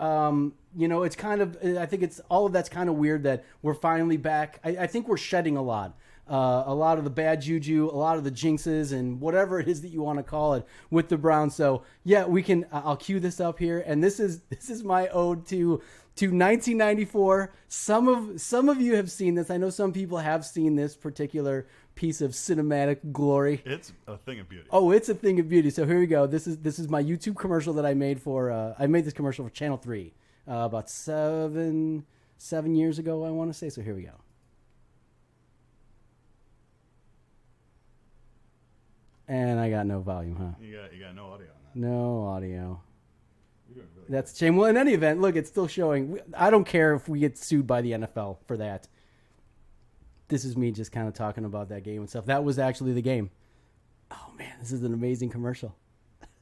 it's kind of, I think it's all of that's kind of weird that we're finally back. I think we're shedding a lot of the bad juju, a lot of the jinxes, and whatever it is that you want to call it with the Browns. So yeah, we can. I'll cue this up here, and this is my ode to 1994. Some of you have seen this. I know some people have seen this particular piece of cinematic glory. It's a thing of beauty. Oh, it's a thing of beauty. So here we go. This is my YouTube commercial that I made for. I made this commercial for Channel 3 about 7 years ago, I want to say. So here we go. And I got no volume, huh? You got no audio on that. No audio. You're doing really That's a shame. Well, in any event, look, it's still showing. I don't care if we get sued by the NFL for that. This is me just kind of talking about that game and stuff. That was actually the game. Oh, man, this is an amazing commercial.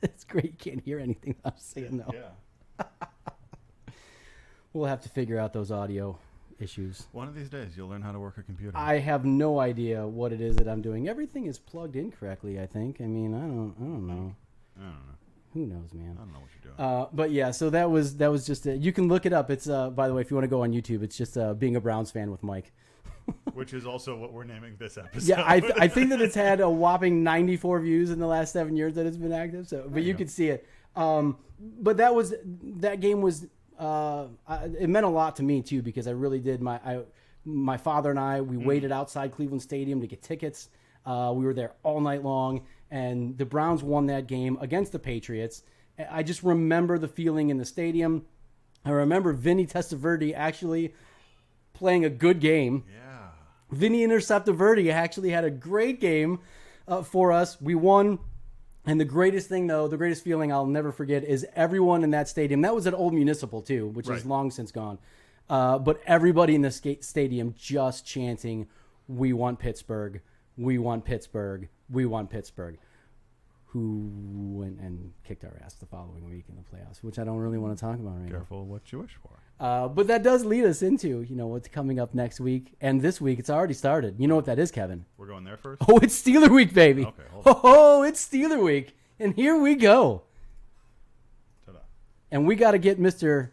It's great. You can't hear anything I'm saying, though. Yeah. We'll have to figure out those audio issues. One of these days, you'll learn how to work a computer. I have no idea what it is that I'm doing. Everything is plugged in correctly, I think. I mean, I don't know. I don't know. Who knows, man? I don't know what you're doing. But yeah, so that was just it. You can look it up. It's by the way, if you want to go on YouTube, it's just being a Browns fan with Mike. Which is also what we're naming this episode. Yeah, I think that it's had a whopping 94 views in the last 7 years that it's been active. So, but you can see it. But that game was. It meant a lot to me too, because I really did. My father and I, we waited outside Cleveland Stadium to get tickets. We were there all night long, and the Browns won that game against the Patriots. I just remember the feeling in the stadium. I remember Vinny Testaverde actually playing a good game. Yeah. Vinny Testaverde actually had a great game for us. We won. And the greatest thing, though, the greatest feeling I'll never forget is everyone in that stadium. That was at Old Municipal, too, which is long since gone. But everybody in the stadium just chanting, "We want Pittsburgh, we want Pittsburgh, we want Pittsburgh," who went and kicked our ass the following week in the playoffs, which I don't really want to talk about right now. Careful what you wish for. But that does lead us into, what's coming up next week. And this week, it's already started. You know what that is, Kevin? We're going there first? Oh, it's Steeler Week, baby. Okay, hold on. Oh, it's Steeler Week. And here we go. Ta-da. And we got to get Mr.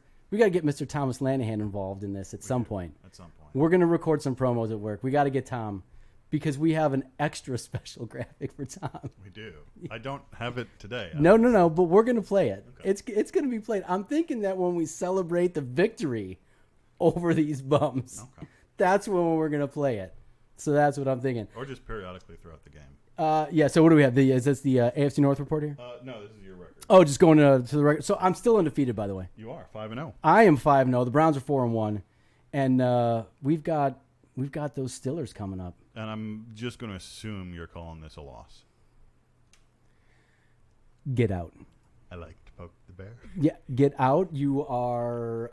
Thomas Lanahan involved in this at some point. At some point. We're going to record some promos at work. We got to get Tom because we have an extra special graphic for Tom. We do. I don't have it today. No, but we're going to play it. Okay. It's going to be played. I'm thinking that when we celebrate the victory over these bums, that's when we're going to play it. So that's what I'm thinking. Or just periodically throughout the game. Yeah, so what do we have? Is this the AFC North report here? No, this is your record. Oh, just going to the record. So I'm still undefeated, by the way. You are 5-0. I am 5-0. The Browns are 4-1. And we've got those Steelers coming up. And I'm just going to assume you're calling this a loss. Get out. I like to poke the bear. Yeah, get out. You are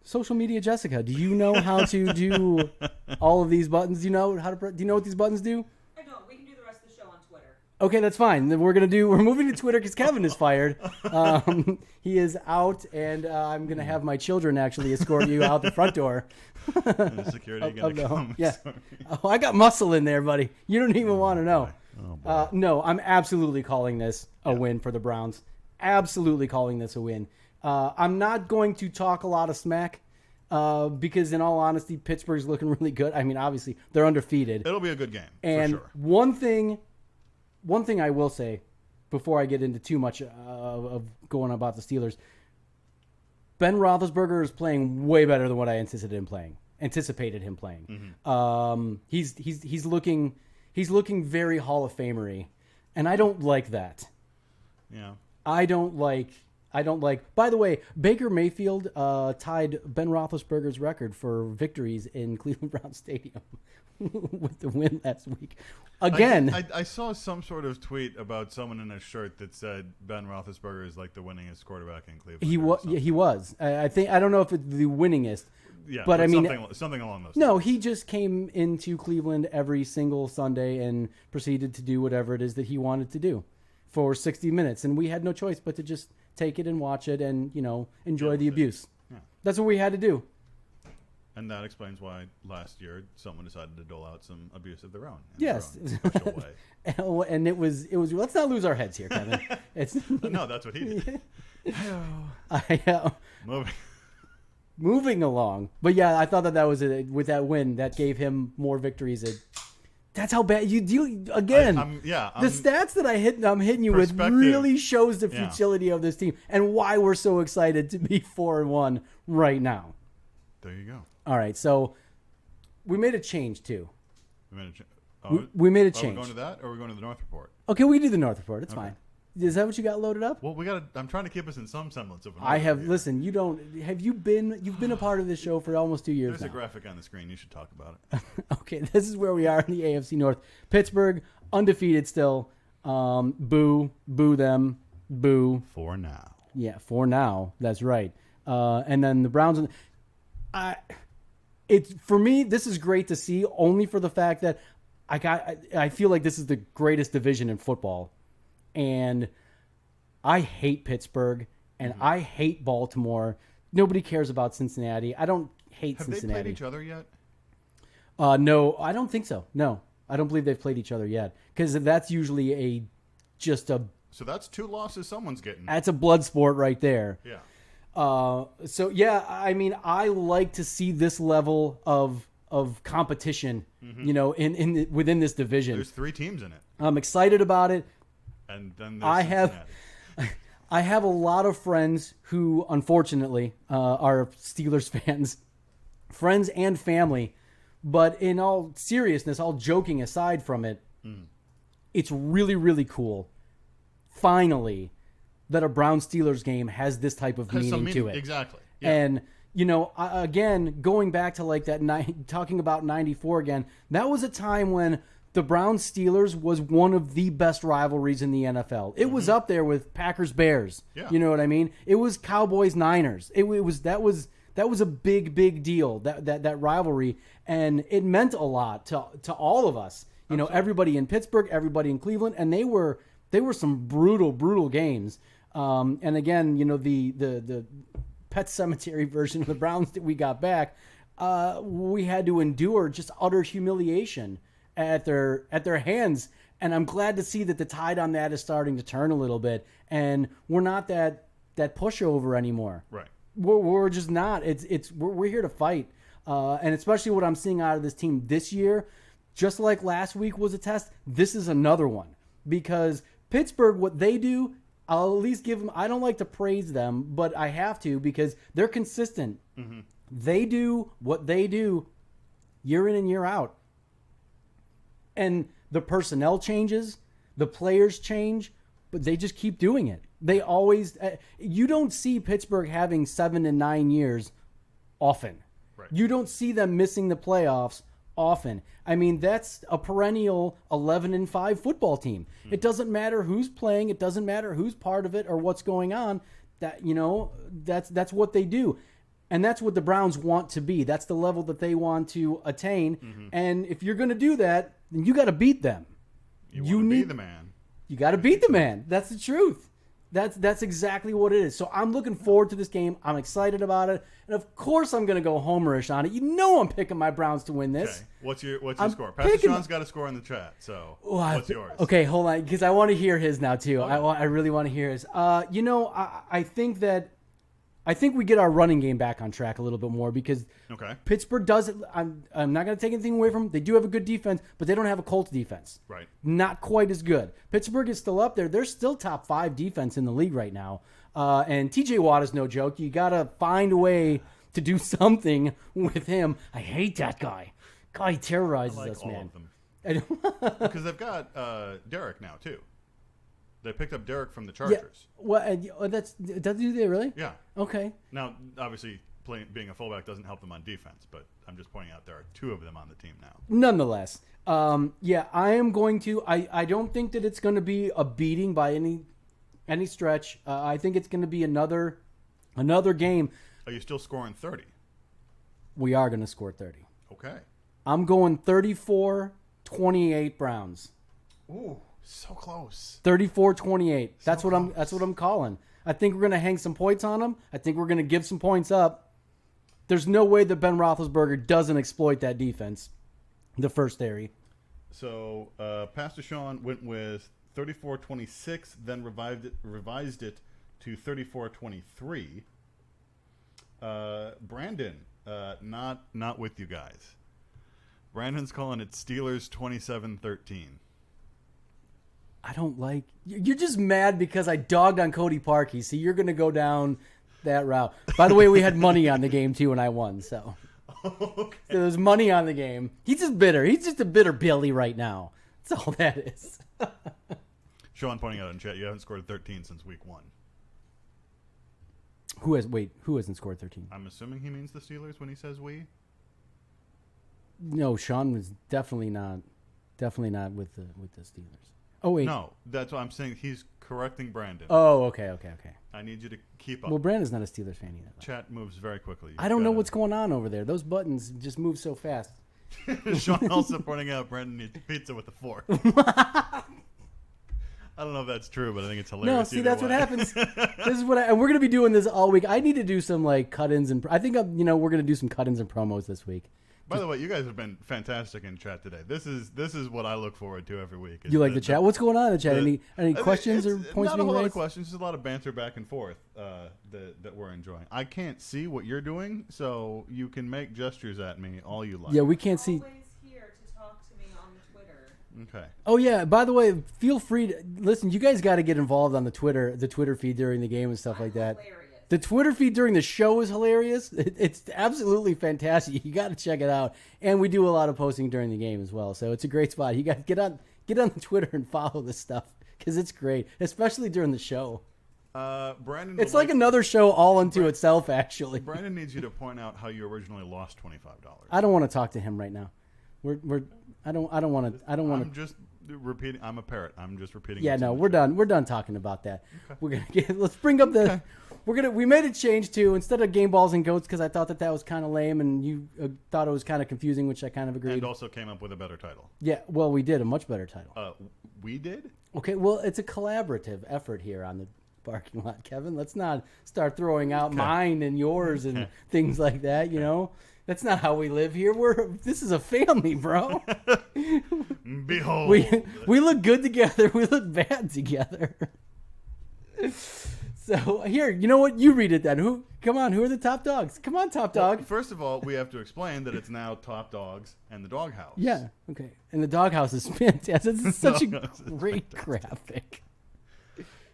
social media Jessica. Do you know how to do all of these buttons? Do you know what these buttons do? I don't. We can do the rest of the show on Twitter. Okay, that's fine. Then we're moving to Twitter because Kevin is fired. He is out, and I'm gonna have my children actually escort you out the front door. The security gonna come. Yeah. Oh, I got muscle in there, buddy. You don't even want to know. No, I'm absolutely calling this a win for the Browns. Absolutely calling this a win. I'm not going to talk a lot of smack because, in all honesty, Pittsburgh's looking really good. I mean, obviously, they're undefeated. It'll be a good game, and for sure. One thing I will say before I get into too much of going about the Steelers, Ben Roethlisberger is playing way better than what I anticipated him playing. Mm-hmm. He's looking very Hall of Famer-y, and I don't like that. Yeah. I don't like. By the way, Baker Mayfield tied Ben Roethlisberger's record for victories in Cleveland Browns Stadium with the win last week. Again, I saw some sort of tweet about someone in a shirt that said Ben Roethlisberger is like the winningest quarterback in Cleveland. He was. I think I don't know if it's the winningest. Yeah, but I mean something along those. No, he just came into Cleveland every single Sunday and proceeded to do whatever it is that he wanted to do for 60 minutes, and we had no choice but to just take it and watch it and enjoy the abuse. Yeah. That's what we had to do. And that explains why last year someone decided to dole out some abuse of their own. Yes. Their own special way. And it was. Let's not lose our heads here, Kevin. No, that's what he did. Moving along, but yeah, I thought that was with that win that gave him more victories. That's how bad you do. Again, the stats that I'm hitting you with really shows the futility of this team and why we're so excited to be 4-1 right now. There you go. All right, so we made a change too. We made a change. Are we going to that, or are we going to the North Report? Okay, we can do the North Report. It's fine. Is that what you got loaded up? Well, I'm trying to keep us in some semblance of an I have. Listen, you don't. Have you been? You've been a part of this show for almost 2 years. There's now. a graphic on the screen. You should talk about it. Okay, this is where we are in the AFC North. Pittsburgh undefeated still. Boo them. Boo. For now. Yeah, for now. That's right. And then the Browns. For me, this is great to see. Only for the fact that I feel like this is the greatest division in football. And I hate Pittsburgh, and I hate Baltimore. Nobody cares about Cincinnati. I don't hate Cincinnati. Have they played each other yet? No, I don't think so. No, I don't believe they've played each other yet. Because that's usually So that's 2 losses someone's getting. That's a blood sport right there. Yeah. So, yeah, I mean, I like to see this level of competition, within this division. There's 3 teams in it. I'm excited about it. And then there's I have a lot of friends who, unfortunately, are Steelers fans, friends and family. But in all seriousness, all joking aside from it, it's really, really cool, finally, that a Browns-Steelers game has this type of meaning to it. Exactly. Yeah. And, again, going back to like that talking about 94 again, that was a time when the Browns-Steelers was one of the best rivalries in the NFL. It was up there with Packers-Bears. Yeah. You know what I mean? It was Cowboys-Niners. That That was a big deal, that rivalry, and it meant a lot to all of us. You know, everybody in Pittsburgh, everybody in Cleveland, and they were some brutal games. And again, you know, the Pet Cemetery version of the Browns that we got back, we had to endure just utter humiliation at their hands. And I'm glad to see that the tide on that is starting to turn a little bit, and we're not that pushover anymore. Right. We're just not. We're here to fight, and especially what I'm seeing out of this team this year, just like last week was a test. This is another one, because Pittsburgh, what they do, I'll at least give them. I don't like to praise them, but I have to, because they're consistent. Mm-hmm. They do what they do year in and year out, and the personnel changes, the players change, but they just keep doing it. They always, you don't see Pittsburgh having 7 and 9 years often. Right. You don't see them missing the playoffs often. I mean, that's a perennial 11-5 football team. It doesn't matter who's playing. It doesn't matter who's part of it or what's going on. That, you know, that's what they do. And that's what the Browns want to be. That's the level that they want to attain. Mm-hmm. And if you're going to do that, then you got to beat them. You need the man. You got to beat the man. That's the truth. That's exactly what it is. So I'm looking forward to this game. I'm excited about it. And of course I'm going to go homerish on it. You know I'm picking my Browns to win this. Okay. What's your score? Pastor Sean's got a score in the chat. So what's yours? Okay, hold on, because I want to hear his now too. Okay. I really want to hear his. You know, I think we get our running game back on track a little bit more, because Pittsburgh does it. I'm not going to take anything away from them. They do have a good defense, but they don't have a Colts defense. Right. Not quite as good. Pittsburgh is still up there. They're still top 5 defense in the league right now. And TJ Watt is no joke. You got to find a way to do something with him. I hate that guy. God, he terrorizes us, all man. of them. Because they've got Derek now, too. They picked up Derek from the Chargers. Yeah. Well, do they really? Yeah. Okay. Now, obviously, being a fullback doesn't help them on defense, but I'm just pointing out there are 2 of them on the team now. Nonetheless, yeah, I am going to. I don't think that it's going to be a beating by any stretch. I think it's going to be another game. Are you still scoring 30? We are going to score 30. Okay. I'm going 34-28 Browns. Ooh. So close. 34-28. That's what I'm calling. I think we're going to hang some points on them. I think we're going to give some points up. There's no way that Ben Roethlisberger doesn't exploit that defense, the first area. So Pastor Sean went with 34-26, then revised it to 34-23. Brandon, not with you guys. Brandon's calling it Steelers 27-13. I don't like. You're just mad because I dogged on Cody Parkey, so you're going to go down that route. By the way, we had money on the game too, and I won. So, so there's money on the game. He's just bitter. He's just a bitter Billy right now. That's all that is. Sean pointing out in chat, you haven't scored 13 since week 1. Who hasn't scored 13? I'm assuming he means the Steelers when he says we. No, Sean was definitely not with the Steelers. Oh, wait. No, that's what I'm saying. He's correcting Brandon. Oh, okay. I need you to keep up. Well, Brandon's not a Steelers fan either. Chat moves very quickly. I don't know what's going on over there. Those buttons just move so fast. Sean also pointing out Brandon needs pizza with a fork. I don't know if that's true, but I think it's hilarious. No, see, that's what happens. This is what and we're going to be doing this all week. I need to do some like cut-ins, and I think we're going to do some cut-ins and promos this week. By the way, you guys have been fantastic in chat today. This is what I look forward to every week. You like the chat? What's going on in the chat? Any questions or points? Not a lot of questions. Just a lot of banter back and forth that we're enjoying. I can't see what you're doing, so you can make gestures at me all you like. Yeah, we can't see. Always here to talk to me on Twitter. Okay. Oh yeah. By the way, feel free to listen. You guys got to get involved on the Twitter feed during the game and stuff like that. Hilarious. The Twitter feed during the show is hilarious. It's absolutely fantastic. You got to check it out. And we do a lot of posting during the game as well. So it's a great spot. You guys get on the Twitter and follow this stuff because it's great, especially during the show. Brandon, it's like another show all unto itself, actually. Brandon needs you to point out how you originally lost $25. I don't want to talk to him right now. I don't want to. I'm just repeating. I'm a parrot. I'm just repeating. Yeah, what's no, in the we're chat. done. We're done talking about that. We're gonna let's bring up the. We made a change to instead of game balls and goats because I thought that was kind of lame and you thought it was kind of confusing, which I kind of agreed. And also came up with a better title. Yeah, well, we did a much better title. We did? Okay, well, it's a collaborative effort here on the parking lot, Kevin. Let's not start throwing out mine and yours and things like that. You know, that's not how we live here. This is a family, bro. Behold, we look good together. We look bad together. So here, you know what? You read it then. Come on, who are the top dogs? Come on, top dog. Well, first of all, we have to explain that it's now Top Dogs and the Doghouse. Yeah, okay. And the doghouse is fantastic. This is such a great graphic.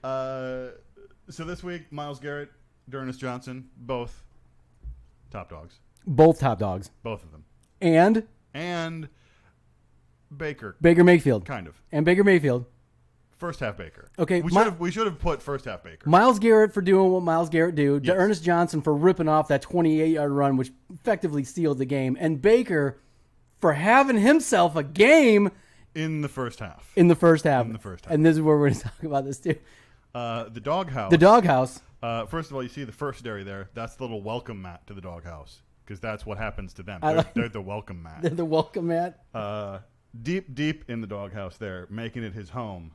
So this week, Myles Garrett, D'Ernest Johnson, both top dogs. Both top dogs. Both of them. And Baker. Baker Mayfield. Kind of. And Baker Mayfield. First half Baker. Okay, we should have put first half Baker. Myles Garrett for doing what Myles Garrett do. Yes. D'Ernest Johnson for ripping off that 28-yard run, which effectively sealed the game. And Baker for having himself a game in the first half. In the first half. And this is where we're going to talk about this too. The doghouse. The doghouse. First of all, you see the first dairy there. That's the little welcome mat to the doghouse because that's what happens to them. They're the welcome mat. They're the welcome mat. Deep in the doghouse there, making it his home,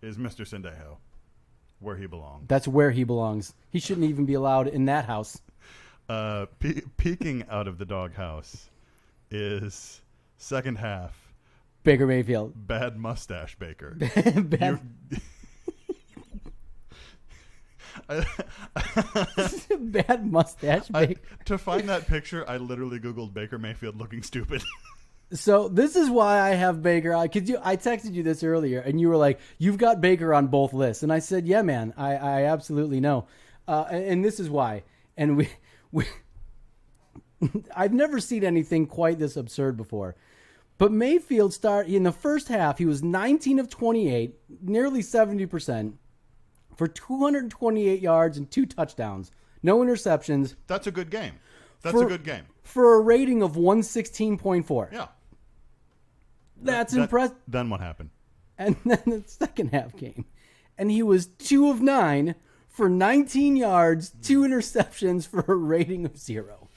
is Mr. Sendejo, where he belongs. That's where he belongs. He shouldn't even be allowed in that house. Peeking out of the doghouse is second half. Baker Mayfield. Bad mustache Baker. Bad mustache Baker. To find that picture, I literally Googled Baker Mayfield looking stupid. So this is why I have Baker. I texted you this earlier, and you were like, "You've got Baker on both lists," and I said, "Yeah, man, I absolutely know." And this is why. And we I've never seen anything quite this absurd before. But Mayfield in the first half, he was 19 of 28, nearly 70%, for 228 yards and 2 touchdowns, no interceptions. That's a good game. That's a good game. For a rating of 116.4. Yeah. That's impressive. Then what happened? And then the second half came. And he was 2 of 9 for 19 yards, 2 interceptions for a rating of 0.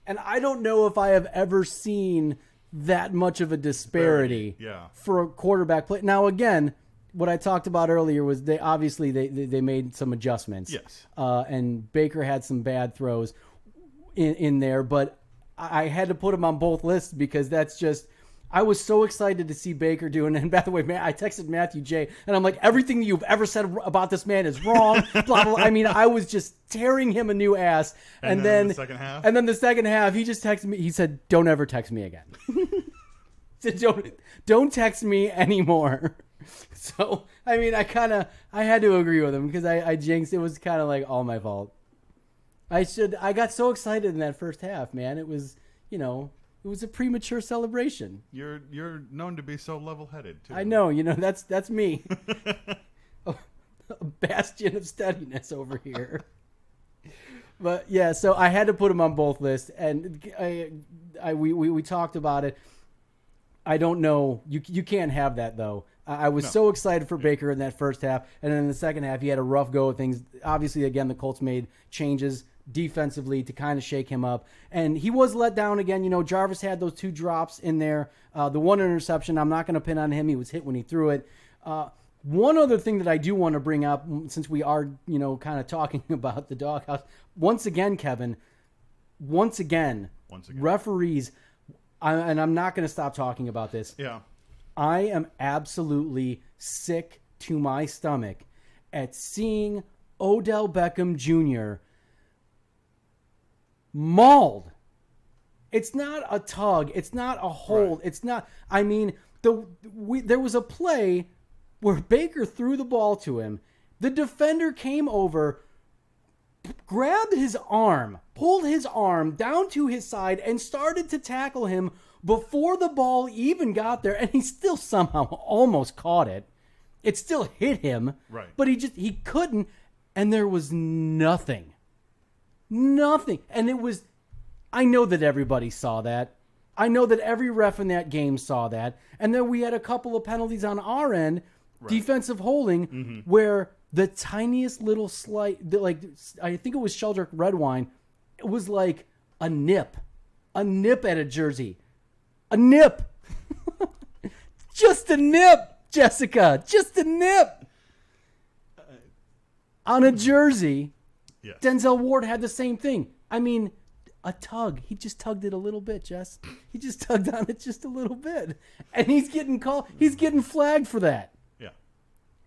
And I don't know if I have ever seen that much of a disparity for a quarterback play. Now, again, what I talked about earlier was they made some adjustments. Yes. And Baker had some bad throws in there, but I had to put him on both lists because that's just I was so excited to see Baker do. And by the way, man, I texted Matthew J. and I'm like, everything you've ever said about this man is wrong. Blah, blah, blah. I mean, I was just tearing him a new ass. And then the second half? And then the second half, he just texted me. He said, "Don't ever text me again." He said, don't text me anymore. So, I mean, I had to agree with him because I jinxed. It was kind of like all my fault. I got so excited in that first half, man. It was, it was a premature celebration. You're known to be so level-headed, too. I know, that's me. a bastion of steadiness over here. But yeah, so I had to put him on both lists, and we talked about it. I don't know. You can't have that though. I was so excited for Baker in that first half, and then in the second half he had a rough go of things. Obviously, again, the Colts made changes defensively to kind of shake him up, and he was let down again. Jarvis had those 2 drops in there. The 1 interception, I'm not going to pin on him. He was hit when he threw it. One other thing that I do want to bring up, since we are, kind of talking about the doghouse, once again, Kevin, referees, and I'm not going to stop talking about this. Yeah. I am absolutely sick to my stomach at seeing Odell Beckham Jr. mauled. It's not a tug. It's not a hold. Right. It's not. I mean, there was a play where Baker threw the ball to him. The defender came over, grabbed his arm, pulled his arm down to his side, and started to tackle him before the ball even got there, and he still somehow almost caught it. It still hit him, right? But he couldn't, and there was nothing. And it was, I know that everybody saw that. I know that every ref in that game saw that. And then we had a couple of penalties on our end, defensive holding, where the tiniest little I think it was Sheldrick Redwine, it was like a nip at a jersey. A nip. Just a nip, Jessica. Just a nip. On a jersey, yes. Denzel Ward had the same thing. I mean, a tug. He just tugged it a little bit, Jess. He just tugged on it just a little bit. And he's getting flagged for that. Yeah.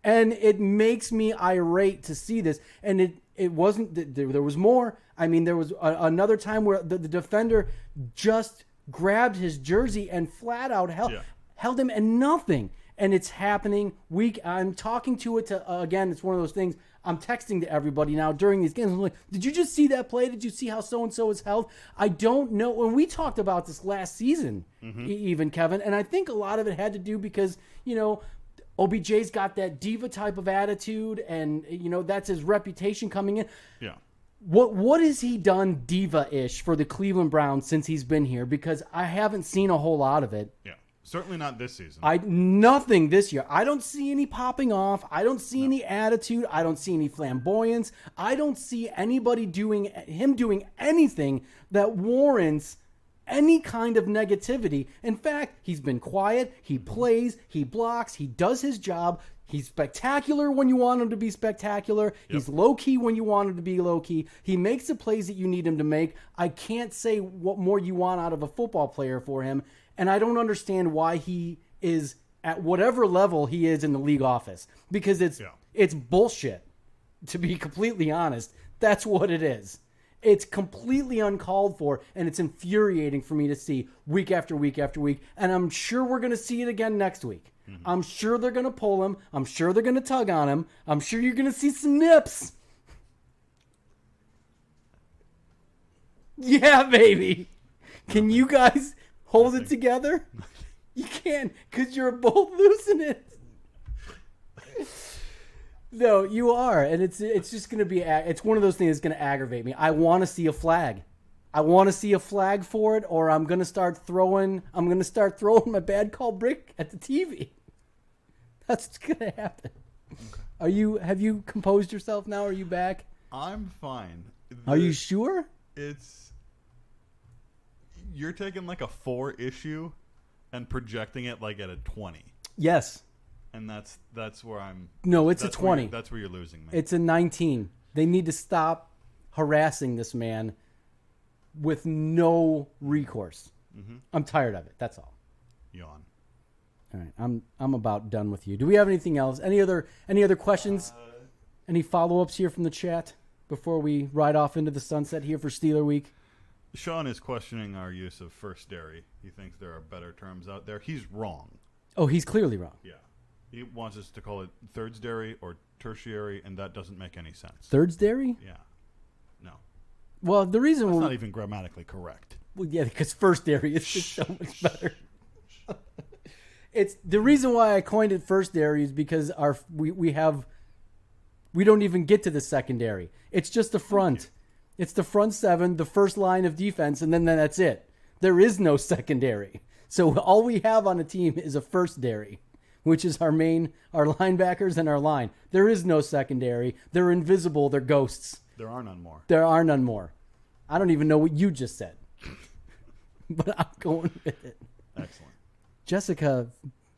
And it makes me irate to see this. And it wasn't, there was more. I mean, there was another time where the defender just grabbed his jersey and flat out held him and nothing. And it's happening I'm talking to it again, it's one of those things. I'm texting to everybody now during these games. I'm like, did you just see that play? Did you see how so-and-so is held? I don't know. When we talked about this last season, even, Kevin, and I think a lot of it had to do because, OBJ's got that diva type of attitude, and, that's his reputation coming in. Yeah. What has he done diva-ish for the Cleveland Browns since he's been here? Because I haven't seen a whole lot of it. Yeah. Certainly not this season. Nothing this year. I don't see any popping off. I don't see any attitude. I don't see any flamboyance. I don't see anybody doing anything that warrants any kind of negativity. In fact, he's been quiet. He plays. He blocks. He does his job. He's spectacular when you want him to be spectacular. Yep. He's low-key when you want him to be low-key. He makes the plays that you need him to make. I can't say what more you want out of a football player for him. And I don't understand why he is at whatever level he is in the league office. Because it's bullshit, to be completely honest. That's what it is. It's completely uncalled for, and it's infuriating for me to see week after week after week. And I'm sure we're going to see it again next week. I'm sure they're going to pull him. I'm sure they're going to tug on him. I'm sure you're going to see some nips. Yeah, baby. Can you guys hold it together? You can't, because you're both losing it. No, you are, and it's just going to be, it's one of those things that's going to aggravate me. I want to see a flag. I want to see a flag for it, or I'm going to start throwing my bad call brick at the TV. That's what's going to happen. Okay. Have you composed yourself now? Are you back? I'm fine. Are you sure? You're taking like a 4 issue and projecting it like at a 20. Yes. And that's where I'm. No, it's a 20. That's where you're losing me. It's a 19. They need to stop harassing this man with no recourse. I'm tired of it. That's all. Yawn. All right, I'm about done with you. Do we have anything else? Any other questions? Any follow-ups here from the chat before we ride off into the sunset here for Steeler Week? Sean is questioning our use of first dairy. He thinks there are better terms out there. He's wrong. Oh, he's clearly wrong. Yeah. He wants us to call it thirds dairy or tertiary, and that doesn't make any sense. Thirds dairy? Yeah. No. Well, the reason That's not even grammatically correct. Well, yeah, because first dairy is just so much better. It's the reason why I coined it first dairy is because we don't even get to the secondary. It's just the front. It's the front 7, the first line of defense, and then that's it. There is no secondary. So all we have on a team is a first dairy, which is our linebackers and our line. There is no secondary. They're invisible. They're ghosts. There are none more. There are none more. I don't even know what you just said. But I'm going with it. Excellent. Jessica,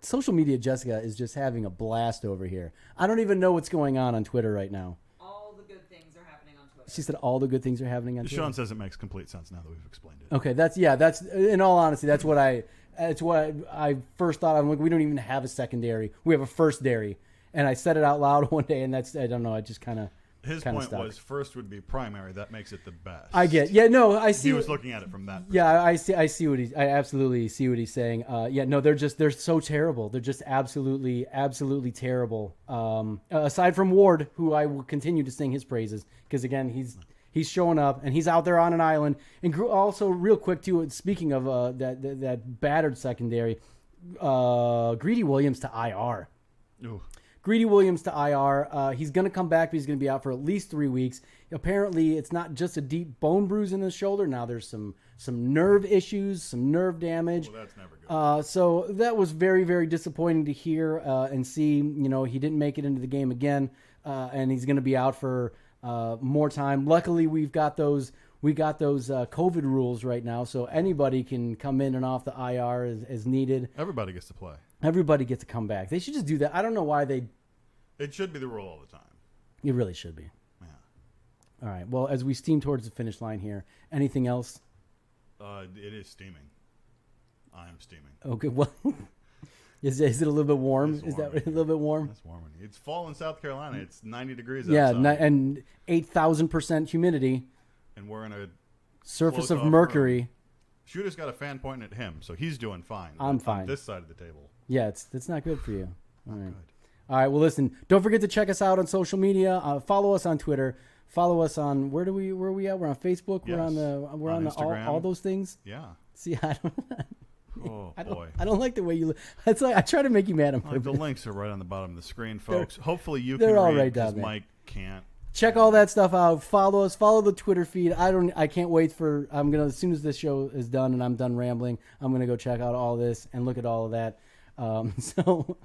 social media Jessica is just having a blast over here. I don't even know what's going on Twitter right now. All the good things are happening on Twitter. She said all the good things are happening on Twitter. Sean says it makes complete sense now that we've explained it. Okay, that's in all honesty, that's what I first thought. I'm like, we don't even have a secondary. We have a first dairy. And I said it out loud one day, and I don't know, I just kind of His point was first would be primary. That makes it the best. I get. Yeah, no, I see. He was looking at it from that. Yeah, I see what I absolutely see what he's saying. Yeah, no, they're so terrible. They're just absolutely terrible. Aside from Ward, who I will continue to sing his praises because again, he's showing up and he's out there on an island. And also, real quick too, speaking of that battered secondary, Greedy Williams to IR. Ooh. Greedy Williams to IR. He's going to come back, but he's going to be out for at least 3 weeks. Apparently, it's not just a deep bone bruise in the shoulder. Now there's some nerve issues, some nerve damage. Well, that's never good. So that was very, very disappointing to hear and see. You know, he didn't make it into the game again, and he's going to be out for more time. Luckily, we got those COVID rules right now, so anybody can come in and off the IR as needed. Everybody gets to play. Everybody gets to come back. They should just do that. I don't know why they. It should be the rule all the time. It really should be. Yeah. All right. Well, as we steam towards the finish line here, anything else? It is steaming. I am steaming. Okay. Well, is it a little bit warm? It's Is warm that a little bit warm? It's warm. It's fall in South Carolina. It's 90 degrees Yeah, outside. and 8,000% humidity. And we're in a Surface of closed-off mercury. room. Shooter's got a fan pointing at him, so he's doing fine. I'm on fine. this side of the table. Yeah, it's not good for you. All right. Good. All right. Well, listen. Don't forget to check us out on social media. Follow us on Twitter. Follow us on where are we at? We're on Facebook. Yes. We're on Instagram. all those things. Yeah. See, I don't. Oh, boy. I don't like the way you look. It's like I try to make you mad on Like, the purpose. links are right on the bottom of the screen, folks. Hopefully you they're can all read right down because there. Mike can't. Check all that stuff out. Follow us. Follow the Twitter feed. I can't wait for. I'm gonna as soon as this show is done and I'm done rambling, I'm gonna go check out all this and look at all of that. So,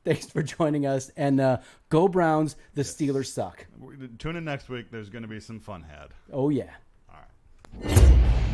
thanks for joining us and go Browns. The Steelers suck. Tune in next week. There's going to be some fun had. Oh yeah. All right.